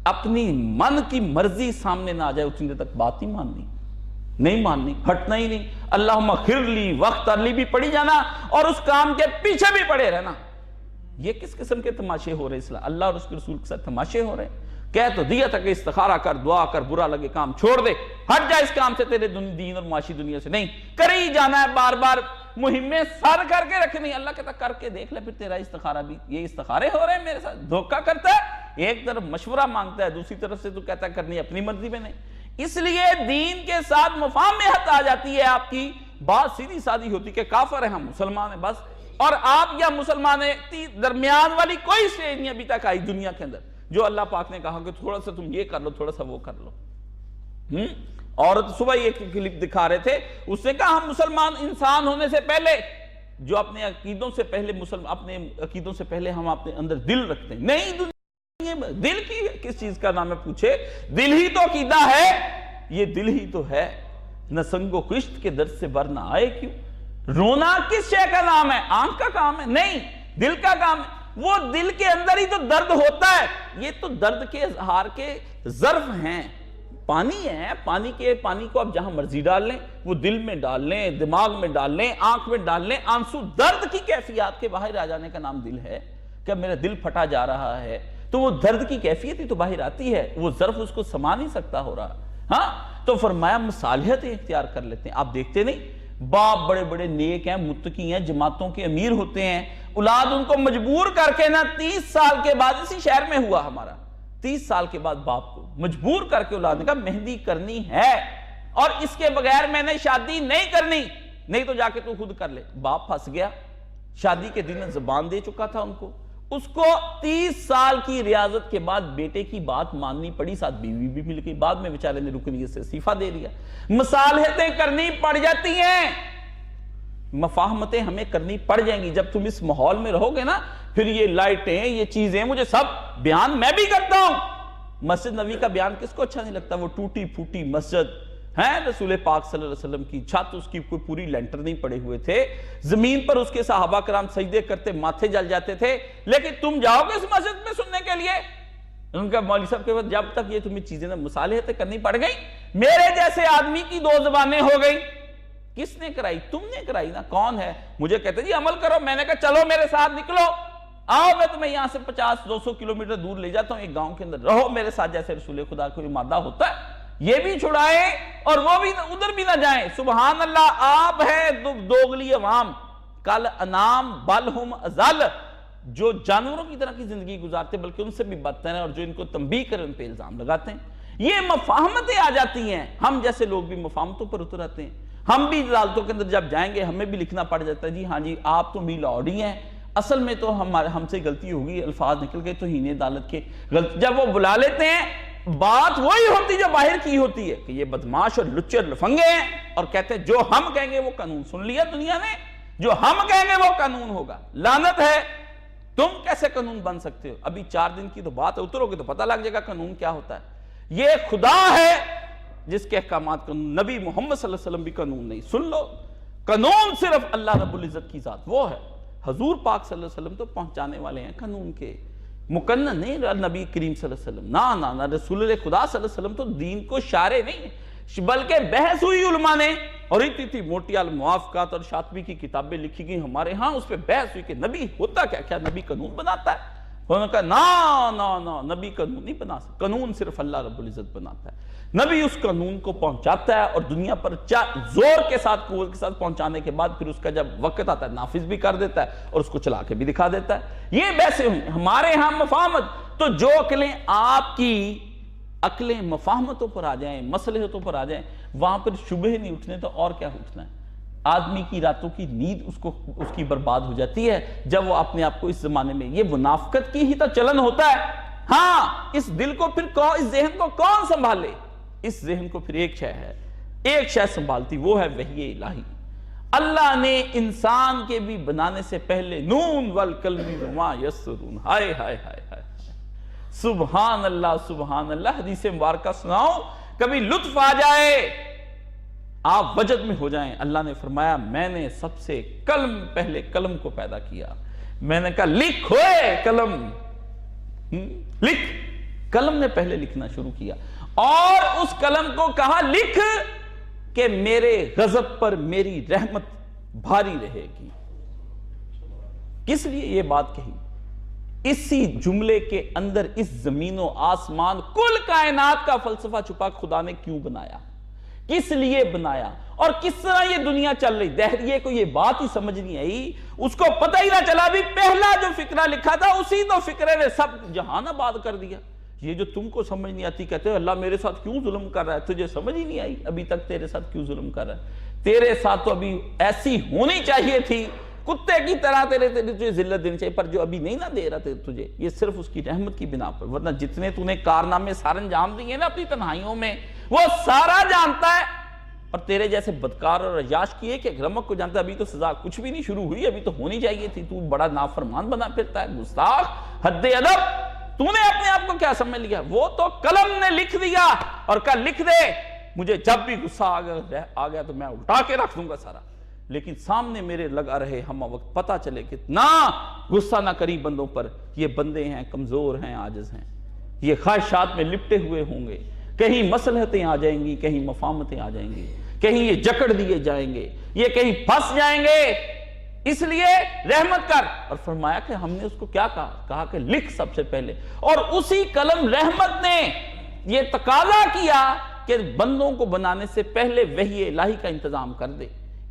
اپنی من کی مرضی سامنے نہ آ جائے اتنی دیر تک بات نہیں ماننی، ہٹنا ہی نہیں۔ اللہم اغفر لی واختر لی بھی پڑھی جانا اور اس کام کے پیچھے بھی پڑے رہنا۔ یہ کس قسم کے تماشے ہو رہے ہیں؟ اسلام اللہ اور اس کے رسول کے ساتھ تماشے ہو رہے ہیں؟ کہہ تو دیا تھا کہ استخارہ کر، دعا کر، برا لگے کام چھوڑ دے، ہٹ جا اس کام سے، تیرے دین اور معاشی دنیا سے نہیں کر ہی جانا ہے، بار بار مہمیں سر کر کے رکھنی۔ اللہ کہتا کر کے دیکھ لے پھر تیرا استخارہ بھی۔ یہ استخارے ہو رہے ہیں میرے ساتھ، دھوکہ کرتا ہے، ایک طرف مشورہ مانگتا ہے، دوسری طرف سے تو کہتا ہے کرنی اپنی مرضی میں نہیں۔ اس لیے دین کے ساتھ مفاہمت آ جاتی ہے، آپ کی بات سیدھی سادی ہوتی کہ کافر ہیں ہم، مسلمان ہیں بس، اور آپ یا مسلمان ہیں، درمیان والی کوئی سٹیج نہیں ابھی تک آئی دنیا کے اندر جو اللہ پاک نے کہا کہ تھوڑا سا تم یہ کر لو، تھوڑا سا وہ کر لو۔ عورت صبح ایک کلپ دکھا رہے تھے، اس نے کہا ہم مسلمان انسان ہونے سے پہلے جو اپنے عقیدوں سے پہلے اپنے عقیدوں سے پہلے ہم اپنے اندر دل رکھتے ہیں۔ نہیں، دل کی کس چیز کا نام ہے پوچھے، دل ہی تو عقیدہ ہے، یہ دل ہی تو ہے۔ نہ سنگ و خشت کے درد سے ورنہ آئے کیوں، رونا کس شے کا نام ہے؟ آنکھ کا کام ہے؟ نہیں، دل کا کام ہے۔ وہ دل کے اندر ہی تو درد ہوتا ہے، یہ تو درد کے اظہار کے ظرف ہیں۔ پانی ہے، پانی کو آپ جہاں مرضی ڈال لیں، وہ دل میں ڈال لیں، دماغ میں ڈال لیں، آنکھ میں ڈال لیں، آنسو درد کی کیفیات کے باہر آ جانے کا نام دل ہے۔ کہ میرا دل پھٹا جا رہا ہے تو وہ درد کی کیفیت ہی تو باہر آتی ہے، وہ ظرف اس کو سما نہیں سکتا ہو رہا۔ ہاں تو فرمایا مصالحتیں اختیار کر لیتے ہیں۔ آپ دیکھتے نہیں باپ بڑے بڑے نیک ہیں، متقی ہیں، جماعتوں کے امیر ہوتے ہیں، اولاد ان کو مجبور کر کے نا 30 سال کے بعد، اسی شہر میں ہوا ہمارا، 30 سال کے بعد باپ کو مجبور کر کے اولاد نے کہا مہندی کرنی ہے اور اس کے بغیر میں نے شادی نہیں کرنی، نہیں تو جا کے تو خود کر لے۔ باپ پھنس گیا، شادی کے دن زبان دے چکا تھا ان کو، اس کو 30 سال کی ریاضت کے بعد بیٹے کی بات ماننی پڑی، ساتھ بیوی بھی مل گئی، بعد میں بیچارے نے رکنیت سے استعفیٰ دے لیا۔ مصالحتیں کرنی پڑ جاتی ہیں، مفاہمتیں ہمیں کرنی پڑ جائیں گی۔ جب تم اس ماحول میں رہو گے نا، پھر یہ لائٹیں، یہ چیزیں، مجھے سب بیان میں بھی کرتا ہوں۔ مسجد نبی کا بیان کس کو اچھا نہیں لگتا؟ وہ ٹوٹی پھوٹی مسجد ہے، رسول پاک صلی اللہ علیہ وسلم کی چھت، اس کی کوئی پوری لینٹر نہیں پڑے ہوئے تھے، زمین پر اس کے صحابہ کرام سجدے کرتے، ماتھے جل جاتے تھے، لیکن تم جاؤ گے اس مسجد میں سننے کے لیے؟ ان کا مولوی صاحب کے بعد جب تک یہ تمہیں چیزیں مصالحتیں کرنی پڑ گئی، میرے جیسے آدمی کی 2 زبانیں ہو گئی. کس نے کرائی؟ تم نے کرائی نا. کون ہے؟ مجھے کہتے جی عمل کرو. میں نے کہا چلو میرے ساتھ نکلو، آؤ میں تمہیں یہاں سے 50-200 کلومیٹر دور لے جاتا ہوں، ایک گاؤں کے اندر رہو میرے ساتھ. جیسے رسول خدا کوئی مادہ ہوتا ہے، یہ بھی چھڑائیں اور وہ بھی ادھر بھی نہ جائیں. سبحان اللہ. آپ ہیں دوغلی عوام، کل انام بل ہم ازل، جو جانوروں کی طرح کی زندگی گزارتے بلکہ ان سے بھی بدتر ہیں، اور جو ان کو تنبیہ کر ان پہ الزام لگاتے ہیں. یہ مفاہمتیں آ جاتی ہیں. ہم جیسے لوگ بھی مفاہمتوں پر اتر آتے ہیں. ہم بھی عدالتوں کے اندر جب جائیں گے ہمیں بھی لکھنا پڑ جاتا ہے جی ہاں جی آپ تو میلاڈی ہیں، اصل میں تو ہم سے غلطی ہوگی، الفاظ نکل گئے توہین عدالت کے. جب وہ بلا لیتے ہیں بات وہی ہوتی جو باہر کی ہوتی ہے کہ یہ بدماش اور لچے اور لفنگے ہیں، اور کہتے ہیں جو ہم کہیں گے وہ قانون. سن لیا دنیا نے، جو ہم کہیں گے وہ قانون ہوگا. لعنت ہے. تم کیسے قانون بن سکتے ہو؟ ابھی 4 دن کی تو بات ہے، اترو گے تو پتہ لگ جائے گا قانون کیا ہوتا ہے. یہ خدا ہے جس کے احکامات قانون. نبی محمد صلی اللہ علیہ وسلم بھی قانون نہیں. سن لو، قانون صرف اللہ رب العزت کی ذات وہ ہے. حضور پاک صلی اللہ علیہ وسلم تو پہنچانے والے ہیں قانون کے، مقنن نہیں. نبی کریم صلی اللہ علیہ وسلم نہ رسول اللہ خدا صلی اللہ علیہ وسلم تو دین کو شارع نہیں، بلکہ بحث ہوئی علماء نے، اور اتنی تھی موٹی الموافقات اور شاطبی کی کتابیں لکھی گئی ہمارے ہاں، اس پہ بحث ہوئی کہ نبی ہوتا کیا نبی قانون بناتا ہے؟ انہوں نے کہا نا نبی قانون نہیں بنا سکتا، قانون صرف اللہ رب العزت بناتا ہے. نبی اس قانون کو پہنچاتا ہے اور دنیا پر زور کے ساتھ قوت کے ساتھ پہنچانے کے بعد پھر اس کا جب وقت آتا ہے نافذ بھی کر دیتا ہے اور اس کو چلا کے بھی دکھا دیتا ہے. یہ بحثیں ہوئی. ہمارے ہاں مفاہمت تو جو عقلیں آپ کی عقلیں مفاہمتوں پر آ جائیں، مصلحتوں پر آ جائیں، وہاں پر شبہ نہیں اٹھنے تو اور کیا اٹھنا ہے. آدمی کی راتوں کی نیند اس کی برباد ہو جاتی ہے جب وہ اپنے آپ کو اس زمانے میں، یہ منافقت کی ہی تو چلن ہوتا ہے. ہاں اس دل کو پھر اس ذہن کو کون سنبھالے؟ اس ذہن کو پھر ایک شے ہے، ایک شے سنبھالتی، وہ ہے وحی الہی. اللہ نے انسان کے بھی بنانے سے پہلے نون والقلم وما یسرون، ہائے ہائے ہائے ہائے، سبحان اللہ سبحان اللہ. حدیث مبارکہ سناؤ کبھی لطف آ جائے، آپ وجد میں ہو جائیں. اللہ نے فرمایا میں نے سب سے پہلے قلم کو پیدا کیا. میں نے کہا لکھ ہوئے قلم، لکھ. قلم نے پہلے لکھنا شروع کیا اور اس قلم کو کہا لکھ کہ میرے غضب پر میری رحمت بھاری رہے گی. کس لیے یہ بات کہی؟ اسی جملے کے اندر اس زمین و آسمان کل کائنات کا فلسفہ چھپا خدا نے کیوں بنایا، کس لیے بنایا اور کس طرح یہ دنیا چل رہی. دہریے کو یہ بات ہی سمجھ نہیں آئی، اس کو پتہ ہی نہ چلا بھی پہلا جو فکرہ لکھا تھا اسی تو فکرے نے سب جہان آباد کر دیا. یہ جو تم کو سمجھ نہیں آتی، کہتے ہو اللہ میرے ساتھ کیوں ظلم کر رہا ہے، تجھے سمجھ ہی نہیں آئی ابھی تک تیرے ساتھ کیوں ظلم کر رہا ہے. تیرے ساتھ تو ابھی ایسی ہونی چاہیے تھی، کتے کی طرح تجھے ذلت دینی چاہیے، پر جو ابھی نہیں نہ دے رہا تجھے، یہ صرف اس کی رحمت کی بنا پر. ورنہ جتنے تو نے کارنامے سارے انجام دیے نا اپنی تنہائیوں میں، وہ سارا جانتا ہے. اور تیرے جیسے بدکار اور عیاش کی ایک ایک رمق کو جانتا ہے. ابھی تو سزا کچھ بھی نہیں شروع ہوئی، ابھی تو ہونی چاہیے تھی. تو بڑا نافرمان بنا پھرتا ہے، گستاخ، حد ادب. تو نے اپنے آپ کو کیا سمجھ لیا؟ وہ تو قلم نے لکھ دیا اور کہا لکھ دے، مجھے جب بھی غصہ آ گیا تو میں الٹا کے رکھ دوں گا سارا. لیکن سامنے میرے لگا رہے ہم وقت پتہ چلے کہ نہ غصہ نہ کری بندوں پر، یہ بندے ہیں، کمزور ہیں، عاجز ہیں، یہ خواہشات میں لپٹے ہوئے ہوں گے. کہیں مصلحتیں آ جائیں گی، کہیں مفاہمتیں آ جائیں گی، کہیں یہ جکڑ دیے جائیں گے، یہ کہیں پھنس جائیں گے. اس لیے رحمت کر. اور فرمایا کہ ہم نے اس کو کیا کہا کہ لکھ سب سے پہلے. اور اسی قلم رحمت نے یہ تقاضا کیا کہ بندوں کو بنانے سے پہلے وحی الہی کا انتظام کر دے،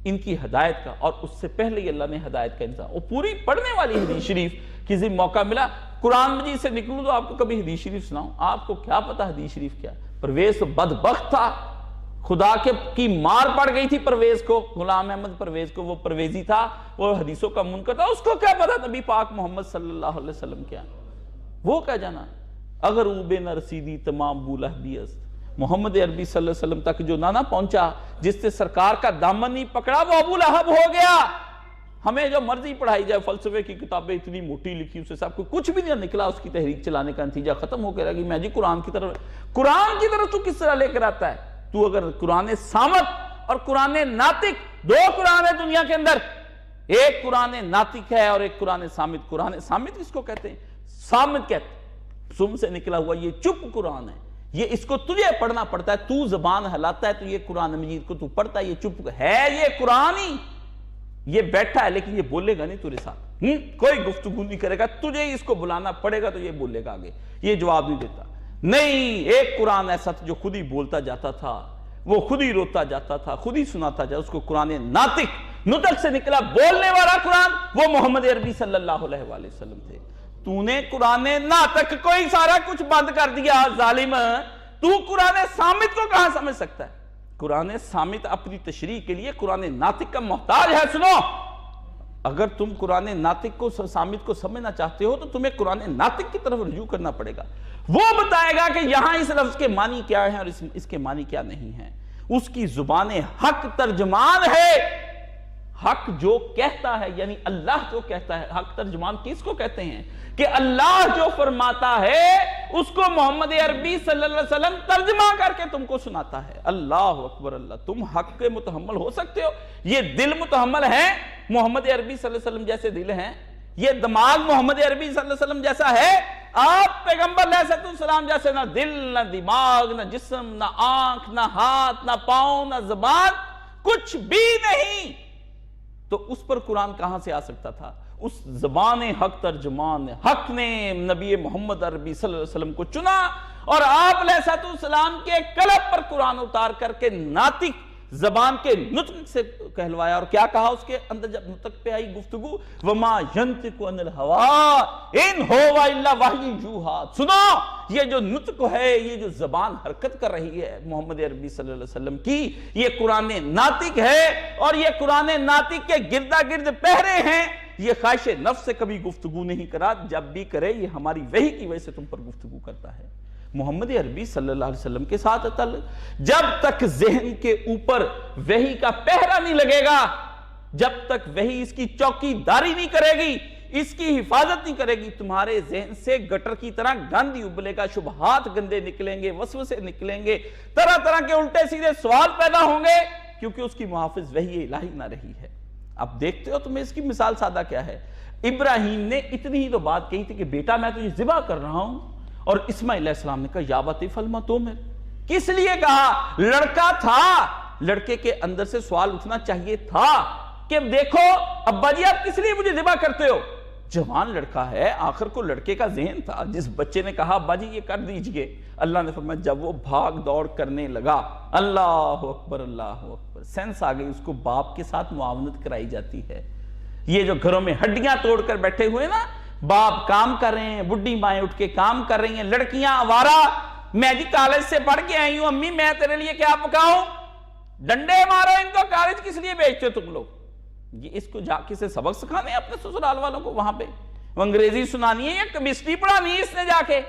ان کی ہدایت کا. اور اس سے پہلے ہی اللہ نے ہدایت کا انتظام. وہ پوری پڑھنے والی حدیث شریف کسی موقع ملا قرآن مجید سے نکلوں تو آپ کو کبھی حدیث شریف سناؤں. آپ کو کیا پتا حدیث شریف کیا؟ پرویز بدبخت تھا، خدا کی مار پڑ گئی تھی پرویز کو، غلام احمد پرویز کو. وہ پرویزی تھا، وہ حدیثوں کا منکر تھا. اس کو کیا پتا نبی پاک محمد صلی اللہ علیہ وسلم کیا؟ وہ کیا جانا؟ اگر اوبے نہ رسیدی تمام بولہ بیست، محمد عربی صلی اللہ علیہ وسلم تک جو نہ پہنچا، جس نے سرکار کا دامن نہیں پکڑا وہ ابو لہب ہو گیا. ہمیں جو مرضی پڑھائی جائے، فلسفے کی کتابیں اتنی موٹی لکھی، اسے سب کچھ بھی نہیں نکلا. اس کی تحریک چلانے کا نتیجہ ختم ہو کے رہ گئی. میں جی قرآن کی طرف تو کس طرح لے کر آتا ہے؟ تو اگر قرآن صامت اور قرآن ناطق، 2 قرآن ہے دنیا کے اندر، ایک قرآن ناطق ہے اور ایک قرآن صامت. قرآن صامت کس کو کہتے ہیں؟ صامت کہتے ہیں تجسم سے نکلا ہوا یہ چپ قرآن ہے، یہ اس کو تجھے پڑھنا پڑتا ہے، تو زبان ہلاتا ہے تو یہ قرآن مجید کو تو پڑھتا ہے، یہ چپ ہے، یہ قرآن ہی یہ بیٹھا ہے لیکن یہ بولے گا نہیں تیرے ساتھ، کوئی گفتگو نہیں کرے گا، تجھے اس کو بلانا پڑے گا تو یہ بولے گا آگے، یہ جواب نہیں دیتا۔ نہیں، ایک قرآن ایسا تھا جو خود ہی بولتا جاتا تھا، وہ خود ہی روتا جاتا تھا، خود ہی سناتا جاتا، اس کو قرآن ناطق، نطق سے نکلا بولنے والا قرآن، وہ محمد عربی صلی اللہ علیہ وآلہ وسلم تھے۔ تو نے قرآن ناطق کو ہی سارا کچھ بند کر دیا، ظالم، تو قرآن صامت کو کہاں سمجھ سکتا ہے؟ قرآن صامت اپنی تشریح کے لیے قرآن ناطق کا محتاج ہے۔ سنو، اگر تم قرآن ناطق کو صامت کو سمجھنا چاہتے ہو تو تمہیں قرآن ناطق کی طرف رجوع کرنا پڑے گا، وہ بتائے گا کہ یہاں اس لفظ کے معنی کیا ہیں اور اس کے معنی کیا نہیں ہیں۔ اس کی زبان حق ترجمان ہے، حق جو کہتا ہے، یعنی اللہ جو کہتا ہے۔ حق ترجمان کس کو کہتے ہیں؟ کہ اللہ جو فرماتا ہے اس کو محمد عربی صلی اللہ علیہ وسلم ترجمہ کر کے تم کو سناتا ہے۔ اللہ اکبر اللہ، تم حق کے متحمل ہو سکتے ہو؟ یہ دل متحمل ہے محمد عربی صلی اللہ علیہ وسلم جیسے دل ہیں؟ یہ دماغ محمد عربی صلی اللہ علیہ وسلم جیسا ہے؟ آپ پیغمبر علیہ السلام جیسے نہ دل، نہ دماغ، نہ جسم، نہ آنکھ، نہ ہاتھ، نہ پاؤں، نہ زبان، کچھ بھی نہیں، تو اس پر قرآن کہاں سے آ سکتا تھا؟ اس زبان حق ترجمان حق نے نبی محمد عربی صلی اللہ علیہ وسلم کو چنا اور آپ علیہ السلام کے قلب پر قرآن اتار کر کے ناطق زبان کے نطق سے کہلوایا۔ اور کیا کہا اس کے اندر جب نطق پہ آئی گفتگو؟ وَمَا يَنْتِقُ عَنِ الْهَوَىٰ إِنْ هُوَ إِلَّا وَحْيٌ يُوحَىٰ۔ سنو، یہ جو نطق ہے، یہ جو زبان حرکت کر رہی ہے محمد عربی صلی اللہ علیہ وسلم کی، یہ قرآن ناطق ہے، اور یہ قرآن ناطق کے گردا گرد پہرے ہیں۔ یہ خواہش نفس سے کبھی گفتگو نہیں کرا، جب بھی کرے یہ ہماری وحی کی وجہ سے تم پر گفتگو کرتا ہے۔ محمد عربی صلی اللہ علیہ وسلم کے ساتھ جب تک ذہن کے اوپر وحی کا پہرا نہیں لگے گا، جب تک وحی اس کی چوکی داری نہیں کرے گی، اس کی حفاظت نہیں کرے گی، تمہارے ذہن سے گٹر کی طرح گند ہی ابلے گا، شبہات گندے نکلیں گے، وسوسے نکلیں گے، طرح طرح کے الٹے سیدھے سوال پیدا ہوں گے، کیونکہ اس کی محافظ وحی الہی نہ رہی ہے۔ اب دیکھتے ہو تمہیں اس کی مثال سادہ کیا ہے؟ ابراہیم نے اتنی ہی تو بات کہی تھی کہ بیٹا میں تجھے ذبح کر رہا ہوں، اور اسماعیل علیہ السلام نے کہا یا بطیف المتومر۔ کس لیے کہا؟ لڑکا تھا، لڑکے کے اندر سے سوال اٹھنا چاہیے تھا کہ دیکھو ابا جی آپ کس لیے مجھے ذبح کرتے ہو؟ جوان لڑکا ہے، آخر کو لڑکے کا ذہن تھا۔ جس بچے نے کہا ابا جی یہ کر دیجئے، اللہ نے فرمایا جب وہ بھاگ دوڑ کرنے لگا، اللہ اکبر اللہ اکبر، سینس آ گئی، اس کو باپ کے ساتھ معاونت کرائی جاتی ہے۔ یہ جو گھروں میں ہڈیاں توڑ کر بیٹھے ہوئے نا، باپ کام کر رہے ہیں، بڈھی مائیں اٹھ کے کام کر رہی ہیں، لڑکیاں آوارہ، میں جی کالج سے پڑھ کے آئی ہوں امی میں تیرے لیے کیا پکاؤں؟ ڈنڈے مارو ان کو، کالج کس لیے بھیجتے ہو تم لوگ؟ یہ اس کو جا کے سے سبق سکھانے اپنے سسرال والوں کو، وہاں پہ انگریزی سنانی ہے یا کیمسٹری پڑھانی ہے اس نے جا کے؟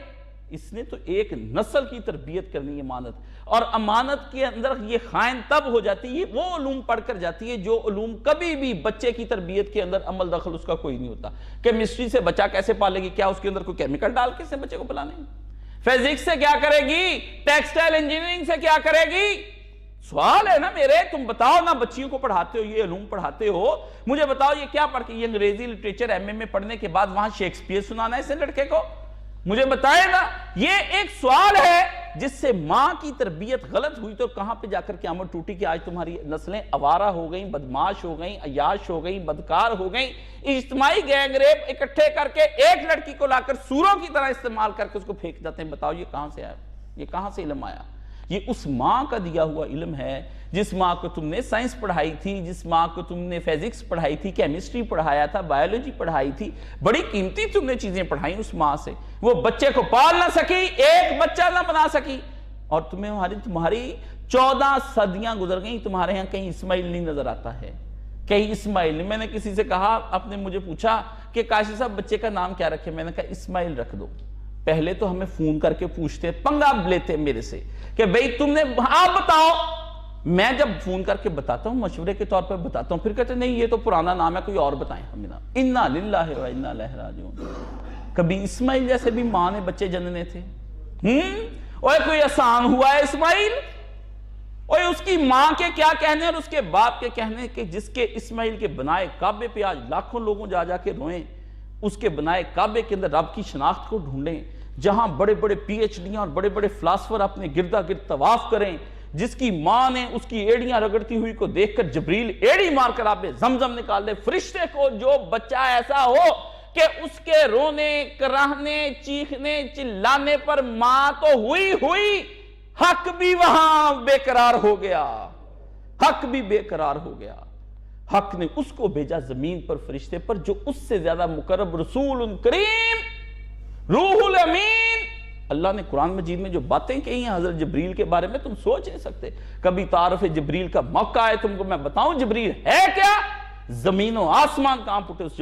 اس نے تو ایک نسل کی تربیت کرنی ہے، امانت، اور امانت کے اندر یہ خائن تب ہو جاتی ہے، وہ علوم پڑھ کر جاتی ہے جو علوم کبھی بھی بچے کی تربیت کے اندر عمل دخل اس کا کوئی نہیں ہوتا۔ کیمسٹری سے بچہ کیسے پالے گی؟ کیا اس کے اندر کوئی کیمیکل ڈال کے اس نے بچے کو پلانے؟ فزکس سے کیا کرے گی؟ ٹیکسٹائل انجینئرنگ سے کیا کرے گی؟ سوال ہے نا میرے، تم بتاؤ نا، بچیوں کو پڑھاتے ہو، یہ علوم پڑھاتے ہو، مجھے بتاؤ یہ کیا پڑھ کے، یہ انگریزی لٹریچر ایم اے میں پڑھنے کے بعد وہاں شیکسپیئر سنانا ہے اس لڑکے کو؟ مجھے بتائے نا، یہ ایک سوال ہے جس سے ماں کی تربیت غلط ہوئی تو کہاں پہ جا کر قیامت ٹوٹی کہ آج تمہاری نسلیں آوارہ ہو گئیں، بدماش ہو گئیں، عیاش ہو گئیں، بدکار ہو گئیں، اجتماعی گینگ ریپ اکٹھے کر کے ایک لڑکی کو لا کر سوروں کی طرح استعمال کر کے اس کو پھینک جاتے ہیں۔ بتاؤ یہ کہاں سے آیا؟ یہ کہاں سے علم آیا؟ یہ اس ماں کا دیا ہوا علم ہے جس ماں کو تم نے سائنس پڑھائی تھی، جس ماں کو تم نے فزکس پڑھائی تھی، کیمسٹری پڑھایا تھا، بایولوجی پڑھائی تھی، بڑی قیمتی تم نے چیزیں پڑھائیں اس ماں سے، وہ بچے کو پال نہ سکی، ایک بچہ نہ بنا سکی، اور تمہاری 14 صدیاں گزر گئیں، تمہارے ہاں کہیں اسماعیل نہیں نظر آتا ہے، کہیں اسماعیل نہیں۔ میں نے کسی سے کہا، آپ نے مجھے پوچھا کہ کاشی صاحب بچے کا نام کیا رکھے؟ میں نے کہا اسماعیل رکھ دو۔ پہلے تو ہمیں فون کر کے پوچھتے، پنگا لیتے میرے سے کہ بھئی تم نے، آپ بتاؤ، میں جب فون کر کے بتاتا ہوں، مشورے کے طور پر بتاتا ہوں، پھر کہتے نہیں یہ تو پرانا نام ہے، کوئی اور بتائیں ہمیں نام۔ انا للہ و انا الیہ راجعون۔ کبھی اسماعیل جیسے بھی ماں نے بچے جننے تھے؟ اوے کوئی آسان ہوا ہے اسماعیل؟ اوے اس کی ماں کے کیا کہنے اور اس کے باپ کے کہنے کہ جس کے اسماعیل کے بنائے کعبے پہ آج لاکھوں لوگوں جا جا کے روئیں، اس کے بنائے کعبے کے اندر رب کی شناخت کو ڈھونڈیں، جہاں بڑے بڑے پی ایچ ڈیاں اور بڑے بڑے فلاسفر اپنے گردا گرد طواف کریں، جس کی ماں نے اس کی ایڑیاں رگڑتی ہوئی کو دیکھ کر جبریل ایڑی مار کر آب زمزم نکال دے، فرشتے کو جو بچہ ایسا ہو کہ اس کے رونے، کراہنے، چیخنے، چلانے پر ماں تو ہوئی حق بھی وہاں بے قرار ہو گیا، حق بھی بے قرار ہو گیا۔ حق نے اس کو بھیجا زمین پر فرشتے پر جو اس سے زیادہ مقرب رسول کریم روح الامین۔ اللہ نے قرآن مجید میں جو باتیں کہی ہیں حضرت جبریل کے بارے میں تم سوچ نہیں سکتے۔ کبھی تعارف جبریل کا موقع ہے تم کو میں بتاؤں جبریل ہے کیا، زمین و آسمان کانپ اٹھے اس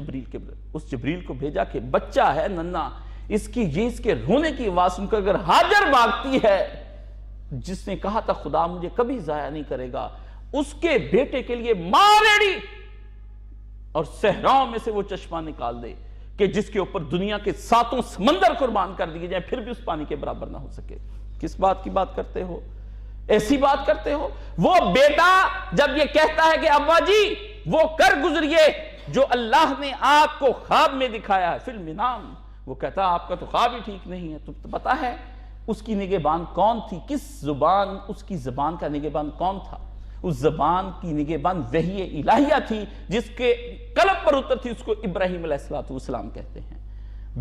جبریل کو بھیجا کہ بچہ ہے ننھا، اس کے رونے کی آواز سن کر اگر ہاجر بھاگتی ہے جس نے کہا تھا خدا مجھے کبھی ضائع نہیں کرے گا، اس کے بیٹے کے لیے ماں ریڑی اور صحراؤں میں سے وہ چشمہ نکال دے کہ جس کے اوپر دنیا کے 7 سمندر قربان کر دیے جائیں پھر بھی اس پانی کے برابر نہ ہو سکے۔ کس بات کی بات کرتے ہو، ایسی بات کرتے ہو؟ وہ بیٹا جب یہ کہتا ہے کہ ابا جی وہ کر گزریے جو اللہ نے آپ کو خواب میں دکھایا ہے، فی المنام، وہ کہتا ہے آپ کا تو خواب ہی ٹھیک نہیں ہے۔ تو پتا ہے اس کی نگہبان کون تھی، کس زبان، اس کی زبان کا نگہبان کون تھا؟ اس زبان کی نگہبان وحی الہیہ تھی جس کے قلب پر اتر تھی، اس کو ابراہیم علیہ السلام کہتے ہیں۔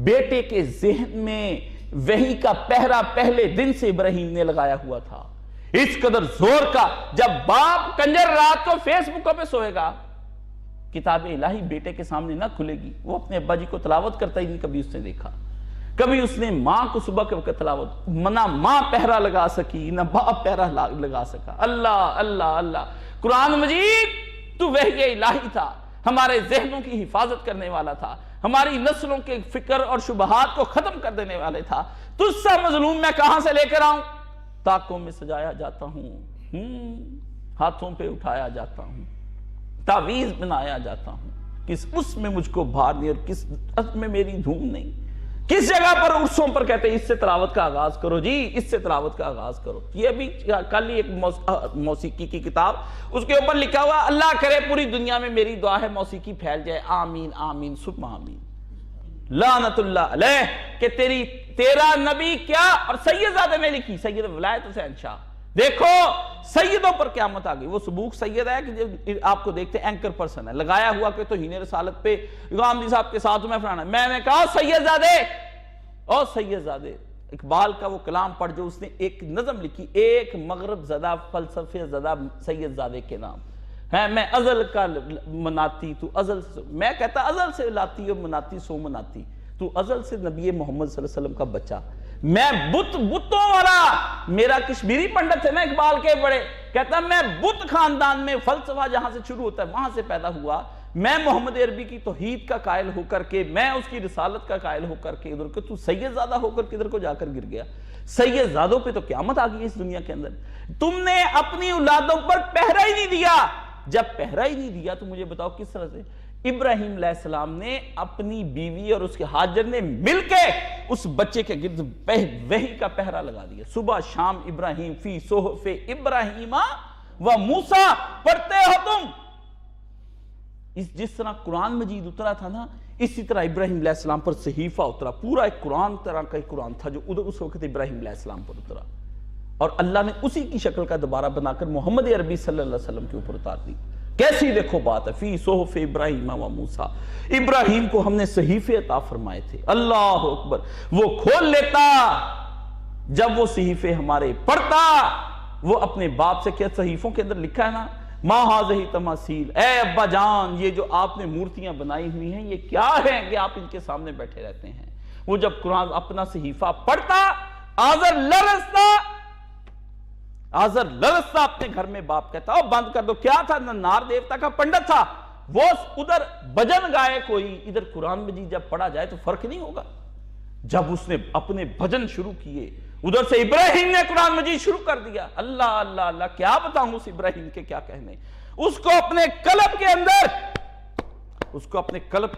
بیٹے کے ذہن میں وحی کا پہرا پہلے دن سے ابراہیم نے لگایا ہوا تھا، اس قدر زور کا۔ جب باپ کنجر رات کو فیس بک پہ سوئے گا، کتاب الہی بیٹے کے سامنے نہ کھلے گی، وہ اپنے ابا جی کو تلاوت کرتا ہی نہیں کبھی اس نے دیکھا، کبھی اس نے ماں کو صبح کے وقت تلاوت، نہ ماں پہرا لگا سکی نہ باپ پہرا لگا سکا۔ اللہ اللہ اللہ، قرآن مجید تو وحی الہی تھا، ہمارے ذہنوں کی حفاظت کرنے والا تھا، ہماری نسلوں کے فکر اور شبہات کو ختم کر دینے والے تھا۔ تجھ سا مظلوم میں کہاں سے لے کر آؤں؟ تاکوں میں سجایا جاتا ہوں، ہاتھوں پہ اٹھایا جاتا ہوں، تعویذ بنایا جاتا ہوں، کس اس میں مجھ کو بھار نہیں اور کس اس میں میری دھوم نہیں۔ کس جگہ پر عرصوں پر کہتے ہیں اس سے تلاوت کا آغاز کرو جی، اس سے تلاوت کا آغاز کرو۔ یہ بھی کل ہی ایک موسیقی کی کتاب، اس کے اوپر لکھا ہوا اللہ کرے پوری دنیا میں میری دعا ہے موسیقی پھیل جائے، آمین آمین ثم آمین، لعنت اللہ علیہ کہ تیرا نبی کیا۔ اور سیدزادے میں لکھی سید ولایت حسین شاہ، دیکھو سیدوں پر قیامت آ گئی۔ وہ سبوک سید ہے کہ آپ کو دیکھتے اینکر پرسن ہے لگایا ہوا کہ توہین رسالت پہ غامدی صاحب کے ساتھ میں فرانا، میں نے کہا سیدزادے او سیدزادے، اقبال کا وہ کلام پڑھ جو اس نے ایک نظم لکھی، ایک مغرب زدہ فلسفے زدہ سیدزادے کے نام ہے، میں ازل کا مناتی تو ازل سے، میں کہتا ازل سے لاتی اور مناتی سو مناتی، تو ازل سے نبی محمد صلی اللہ علیہ وسلم کا بچہ، میں بتوں والا، میرا کشمیری پنڈت ہے نا اقبال کے بڑے، کہتا میں بت خاندان میں فلسفہ جہاں سے شروع ہوتا ہے وہاں سے پیدا ہوا، میں محمد عربی کی توحید کا قائل ہو کر کے، میں اس کی رسالت کا قائل ہو کر کے ادھر کو، تو سیدزادہ ہو کر کدھر کو جا کر گر گیا۔ سیدزادوں پہ تو قیامت آ گئی اس دنیا کے اندر۔ تم نے اپنی اولادوں پر پہرا ہی نہیں دیا، جب پہرا ہی نہیں دیا تو مجھے بتاؤ کس طرح سے؟ ابراہیم علیہ السلام نے اپنی بیوی اور اس کے ہاجر نے مل کے اس بچے کے گرد وحی کا پہرا لگا دیا، صبح شام ابراہیم فی صحف ابراہیم و موسیٰ پڑھتے ہو تم۔ جس طرح قرآن مجید اترا تھا نا، اسی طرح ابراہیم علیہ السلام پر صحیفہ اترا، پورا ایک قرآن طرح کا ایک قرآن تھا جو ادھر اس وقت ابراہیم علیہ السلام پر اترا، اور اللہ نے اسی کی شکل کا دوبارہ بنا کر محمد عربی صلی اللہ علیہ وسلم کے اوپر اتار دی۔ کیسی دیکھو بات ہے، فی صحف ابراہیم و موسیٰ، ابراہیم کو ہم نے صحیفے عطا فرمائے تھے، اللہ اکبر، وہ کھول لیتا جب وہ صحیفے ہمارے پڑھتا، وہ اپنے باپ سے کیا صحیفوں کے اندر لکھا ہے نا، ما ھذہ تماثیل، اے ابا جان یہ جو آپ نے مورتیاں بنائی ہوئی ہیں یہ کیا ہیں کہ آپ ان کے سامنے بیٹھے رہتے ہیں۔ وہ جب قرآن اپنا صحیفہ پڑھتا، آذر لرزتا اپنے گھر میں باپ کہتا او بند کر دو، کیا تھا؟ نار دیوتا کا پنڈت تھا، وہ ادھر بھجن گائے کوئی، ادھر قرآن مجید جب پڑھا جائے تو فرق نہیں ہوگا۔ جب اس نے اپنے بھجن شروع کیے، ادھر سے ابراہیم نے قرآن مجید شروع کر دیا، اللہ اللہ اللہ، کیا بتاؤں اس ابراہیم کے کیا کہنے، اس کو اپنے قلب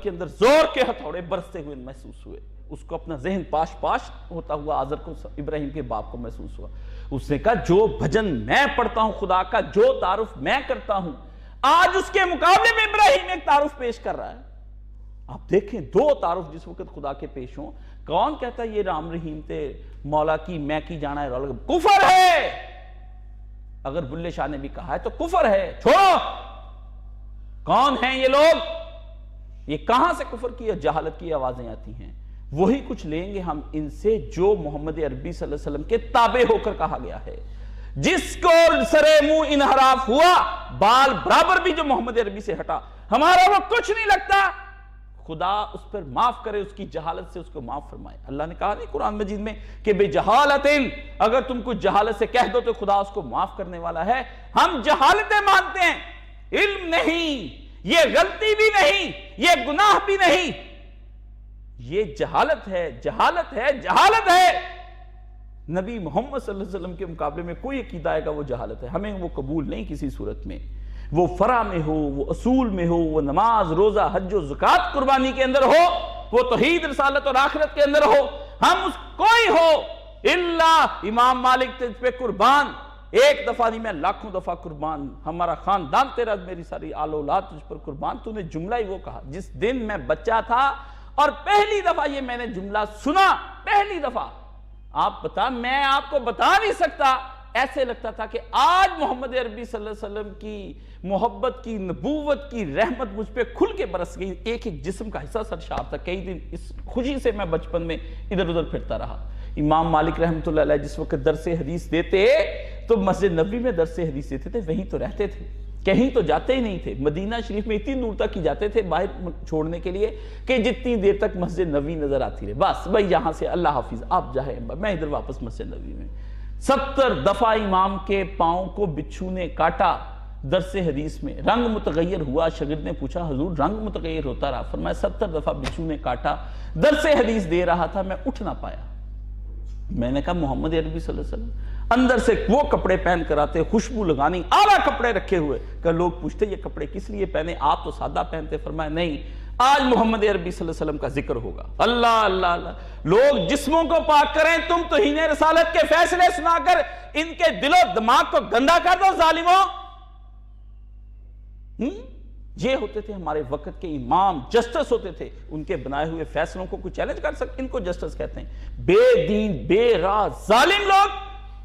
کے اندر زور کے ہتھوڑے برستے ہوئے محسوس ہوئے، اس کو اپنا ذہن پاش ہوتا ہوا آذر کو، ابراہیم کے باپ کو محسوس ہوا۔ اس نے کہا جو بھجن میں پڑھتا ہوں خدا کا، جو تعارف میں کرتا ہوں، آج اس کے مقابلے میں ابراہیم ایک تعارف پیش کر رہا ہے۔ آپ دیکھیں دو تعارف جس وقت خدا کے پیش ہوں، کون کہتا ہے یہ رام رحیم تے مولا کی میں کی جانا ہے رول؟ کفر ہے. اگر بلے شاہ نے بھی کہا ہے تو کفر ہے. چھوڑو. کون ہیں یہ لوگ؟ یہ کہاں سے کفر کی اور جہالت کی آوازیں آتی ہیں؟ وہی کچھ لیں گے ہم ان سے جو محمد عربی صلی اللہ علیہ وسلم کے تابع ہو کر کہا گیا ہے. جس کو سرے منہ انحراف ہوا، بال برابر بھی جو محمد عربی سے ہٹا، ہمارا وہ کچھ نہیں لگتا. خدا اس پر معاف کرے، اس کی جہالت سے اس کو معاف فرمائے. اللہ نے کہا نہیں قرآن مجید میں کہ بے جہالتن، اگر تم کچھ جہالت سے کہہ دو تو خدا اس کو معاف کرنے والا ہے. ہم جہالتیں مانتے ہیں، علم نہیں، یہ غلطی بھی نہیں، یہ گناہ بھی نہیں، یہ جہالت ہے، جہالت ہے، جہالت ہے. نبی محمد صلی اللہ علیہ وسلم کے مقابلے میں کوئی عقیدہ آئے گا وہ جہالت ہے. ہمیں وہ قبول نہیں کسی صورت میں. وہ فرع میں ہو، وہ اصول میں ہو، وہ نماز، روزہ، حج و زکوٰۃ قربانی کے اندر ہو، وہ توحید، رسالت اور آخرت کے اندر ہو. ہم اس کوئی ہو الا امام مالک تجھ پہ قربان، ایک دفعہ نہیں میں لاکھوں دفعہ قربان، ہمارا خاندان تیرا، میری ساری آل اولاد تجھ پر قربان. تو نے جملہ ہی وہ کہا جس دن میں بچہ تھا اور پہلی دفعہ یہ میں نے جملہ سنا، پہلی دفعہ. آپ بتا، میں آپ کو بتا نہیں سکتا. ایسے لگتا تھا کہ آج محمد عربی صلی اللہ علیہ وسلم کی محبت کی، نبوت کی رحمت مجھ پہ کھل کے برس گئی. ایک ایک جسم کا حصہ سرشار تھا. کئی دن اس خوشی سے میں بچپن میں ادھر ادھر پھرتا رہا. امام مالک رحمۃ اللہ علیہ جس وقت درس حدیث دیتے تو مسجد نبوی میں درس حدیث دیتے تھے، وہیں تو رہتے تھے، کہیں تو جاتے ہی نہیں تھے. مدینہ شریف میں اتنی دور تک ہی جاتے تھے باہر چھوڑنے کے لیے کہ جتنی دیر تک مسجد نبوی نظر آتی رہے. بس بھائی یہاں سے اللہ حافظ، آپ جائیں، میں ادھر واپس مسجد نبوی میں. 70 دفعہ امام کے پاؤں کو بچھو نے کاٹا درس حدیث میں. رنگ متغیر ہوا. شاگرد نے پوچھا حضور رنگ متغیر ہوتا رہا؟ فرمایا 70 دفعہ بچھو نے کاٹا. درس حدیث دے رہا تھا، میں اٹھ نہ پایا. میں نے کہا محمد عربی صلی اللہ علیہ وسلم اندر سے وہ کپڑے پہن کر آتے، خوشبو لگانی، اعلیٰ کپڑے رکھے ہوئے. کہ لوگ پوچھتے یہ کپڑے کس لیے پہنے؟ آپ تو سادہ پہنتے. فرمایا نہیں، آج محمد عربی صلی اللہ علیہ وسلم کا ذکر ہوگا. اللہ اللہ اللہ. لوگ جسموں کو پاک کریں، تم توہین رسالت کے فیصلے سنا کر ان کے دل و دماغ کو گندا کر دو ظالموں. یہ ہوتے تھے ہمارے وقت کے امام، جسٹس ہوتے تھے. ان کے بنائے ہوئے فیصلوں کو کوئی چیلنج کر سکتے؟ ان کو جسٹس کہتے ہیں. بے دین، بے راہ، ظالم لوگ.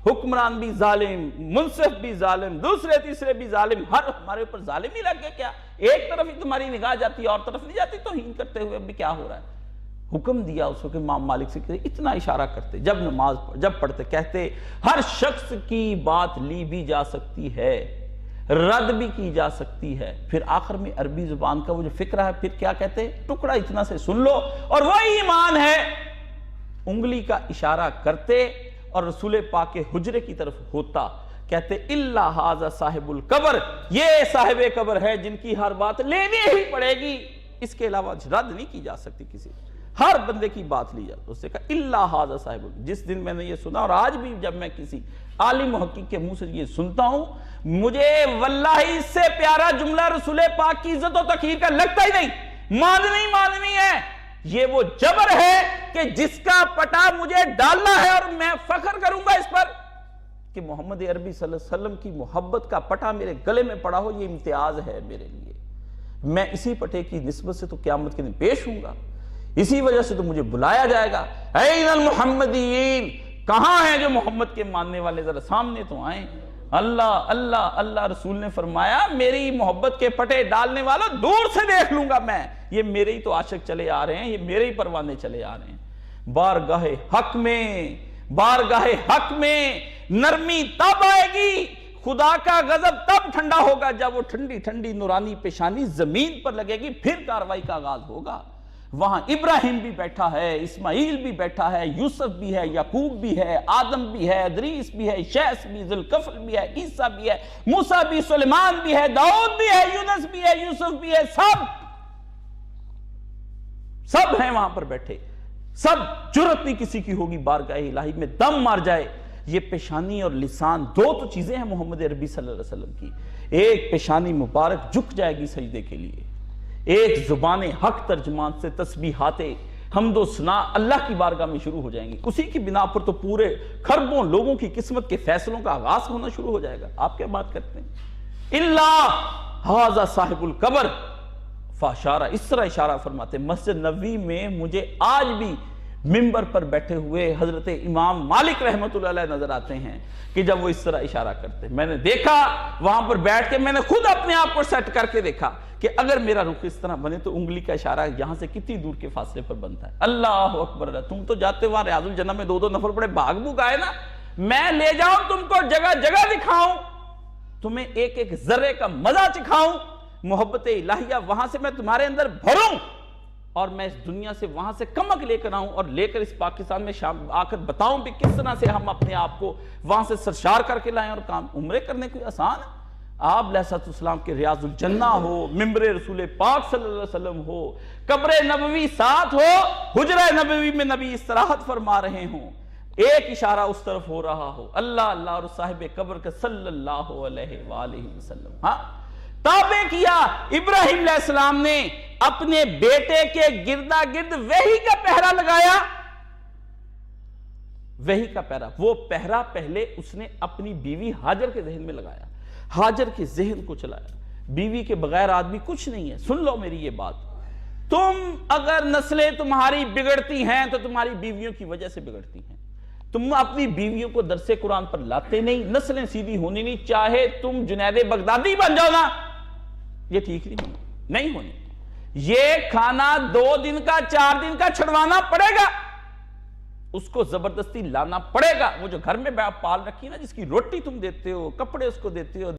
حکمران بھی ظالم، منصف بھی ظالم، دوسرے تیسرے بھی ظالم. ہر ہمارے اوپر ظالم ہی لگ گئے. کیا ایک طرف ہی تمہاری نگاہ جاتی ہے اور طرف نہیں جاتی؟ توہین کرتے ہوئے ابھی کیا ہو رہا ہے؟ حکم دیا اس وقت امام مالک سے کہ اتنا اشارہ کرتے جب نماز جب پڑھتے، کہتے ہر شخص کی بات لی بھی جا سکتی ہے، رد بھی کی جا سکتی ہے. پھر آخر میں عربی زبان کا وہ جو فکرہ ہے، پھر کیا کہتے؟ ٹکڑا اتنا سے سن لو اور وہی ایمان ہے. انگلی کا اشارہ کرتے اور رسول پاک کے حجرے کی طرف ہوتا. کہتے الا ھذا صاحب القبر، یہ صاحب قبر ہے جن کی ہر بات لینی ہی پڑے گی، اس کے علاوہ رد نہیں کی جا سکتی کسی. ہر بندے کی بات لی جاتی. اس نے کہا الا ھذا صاحب. جس دن میں نے یہ سنا، اور آج بھی جب میں کسی عالم محقق کے منہ سے یہ سنتا ہوں، مجھے واللہ اس سے پیارا جملہ رسول پاک کی عزت و تقریر کا لگتا ہی نہیں. ماننی ہے. یہ وہ جبر ہے کہ جس کا پٹا مجھے ڈالنا ہے، اور میں فخر کروں گا اس پر کہ محمد عربی صلی اللہ علیہ وسلم کی محبت کا پٹا میرے گلے میں پڑا ہو. یہ امتیاز ہے میرے لیے. میں اسی پٹے کی نسبت سے تو قیامت کے دن پیش ہوں گا. اسی وجہ سے تو مجھے بلایا جائے گا. این المحمدیین، کہاں ہیں جو محمد کے ماننے والے؟ ذرا سامنے تو آئیں. اللہ اللہ اللہ. رسول نے فرمایا میری محبت کے پٹے ڈالنے والا دور سے دیکھ لوں گا میں. یہ میرے ہی تو عاشق چلے آ رہے ہیں، یہ میرے ہی پروانے چلے آ رہے ہیں. بارگاہ حق میں نرمی تب آئے گی، خدا کا غضب تب ٹھنڈا ہوگا جب وہ ٹھنڈی ٹھنڈی نورانی پیشانی زمین پر لگے گی. پھر کاروائی کا آغاز ہوگا. وہاں ابراہیم بھی بیٹھا ہے، اسماعیل بھی بیٹھا ہے، یوسف بھی ہے، یعقوب بھی ہے، آدم بھی ہے، ادریس بھی ہے، شیس بھی، ذوالکفل بھی ہے، عیسیٰ بھی ہے، موسیٰ بھی، سلیمان بھی ہے، داؤد بھی ہے، یونس بھی ہے، یوسف بھی ہے. سب ہیں وہاں پر بیٹھے. سب جرت نہیں کسی کی ہوگی بارگاہ الہی میں دم مار جائے. یہ پیشانی اور لسان دو تو چیزیں ہیں محمد عربی صلی اللہ علیہ وسلم کی. ایک پیشانی مبارک جھک جائے گی سجدے کے لیے، ایک زبان حق ترجمان سے تسبیحات حمد و ثنا اللہ کی بارگاہ میں شروع ہو جائیں گی. اسی کی بنا پر تو پورے کھربوں لوگوں کی قسمت کے فیصلوں کا آغاز ہونا شروع ہو جائے گا. آپ کیا بات کرتے ہیں؟ الا ھذا صاحب القبر فاشارہ. اس طرح اشارہ فرماتے. مسجد نبوی میں مجھے آج بھی منبر پر بیٹھے ہوئے حضرت امام مالک رحمۃ اللہ علیہ نظر آتے ہیں کہ جب وہ اس طرح اشارہ کرتے ہیں. میں نے دیکھا وہاں پر بیٹھ کے، میں نے خود اپنے آپ کو سیٹ کر کے دیکھا کہ اگر میرا رخ اس طرح بنے تو انگلی کا اشارہ یہاں سے کتنی دور کے فاصلے پر بنتا ہے. اللہ اکبر اللہ. تم تو جاتے وہاں ریاض الجنہ میں 2 نفر بڑے بھاگ بھوگ آئے نا، میں لے جاؤں تم کو جگہ جگہ دکھاؤں، تمہیں ایک ایک ذرے کا مزہ چکھاؤں، محبت الہیہ وہاں سے میں تمہارے اندر بھروں، اور میں اس دنیا سے وہاں سے کمک لے کر آؤں اور لے کر اس پاکستان میں شام آ کر بتاؤں بھی کس طرح سے ہم اپنے آپ کو وہاں سے سرشار کر کے لائیں. اور کام عمرے کرنے کوئی آسان ہے؟ آپ علیہ السلام کے ریاض الجنہ ہو، ممبر رسول پاک صلی اللہ علیہ وسلم ہو، قبر نبوی ساتھ ہو، حجرہ نبوی میں نبی استراحت فرما رہے ہوں، ایک اشارہ اس طرف ہو رہا ہو، اللہ اللہ، اور صاحب قبر کا صلی اللہ علیہ وآلہ وسلم. ہاں تابع کیا. ابراہیم علیہ السلام نے اپنے بیٹے کے گردا گرد وحی کا پہرا لگایا. وحی کا پہرا، وہ پہرا پہلے اس نے اپنی بیوی ہاجر کے ذہن میں لگایا، ہاجر کے ذہن کو چلایا. بیوی کے بغیر آدمی کچھ نہیں ہے. سن لو میری یہ بات، تم اگر نسلیں تمہاری بگڑتی ہیں تو تمہاری بیویوں کی وجہ سے بگڑتی ہیں. تم اپنی بیویوں کو درس قرآن پر لاتے نہیں، نسلیں سیدھی ہونی نہیں. چاہے تم جنید بغدادی بن جاؤ نا، یہ ٹھیک نہیں ہونی. یہ کھانا 2 دن کا 4 دن کا چھڑوانا پڑے گا، اس کو زبردستی لانا پڑے گا. وہ جو گھر میں پال رکھی نا، جس کی روٹی تم دیتے ہو، کپڑے اس کو دیتے ہو،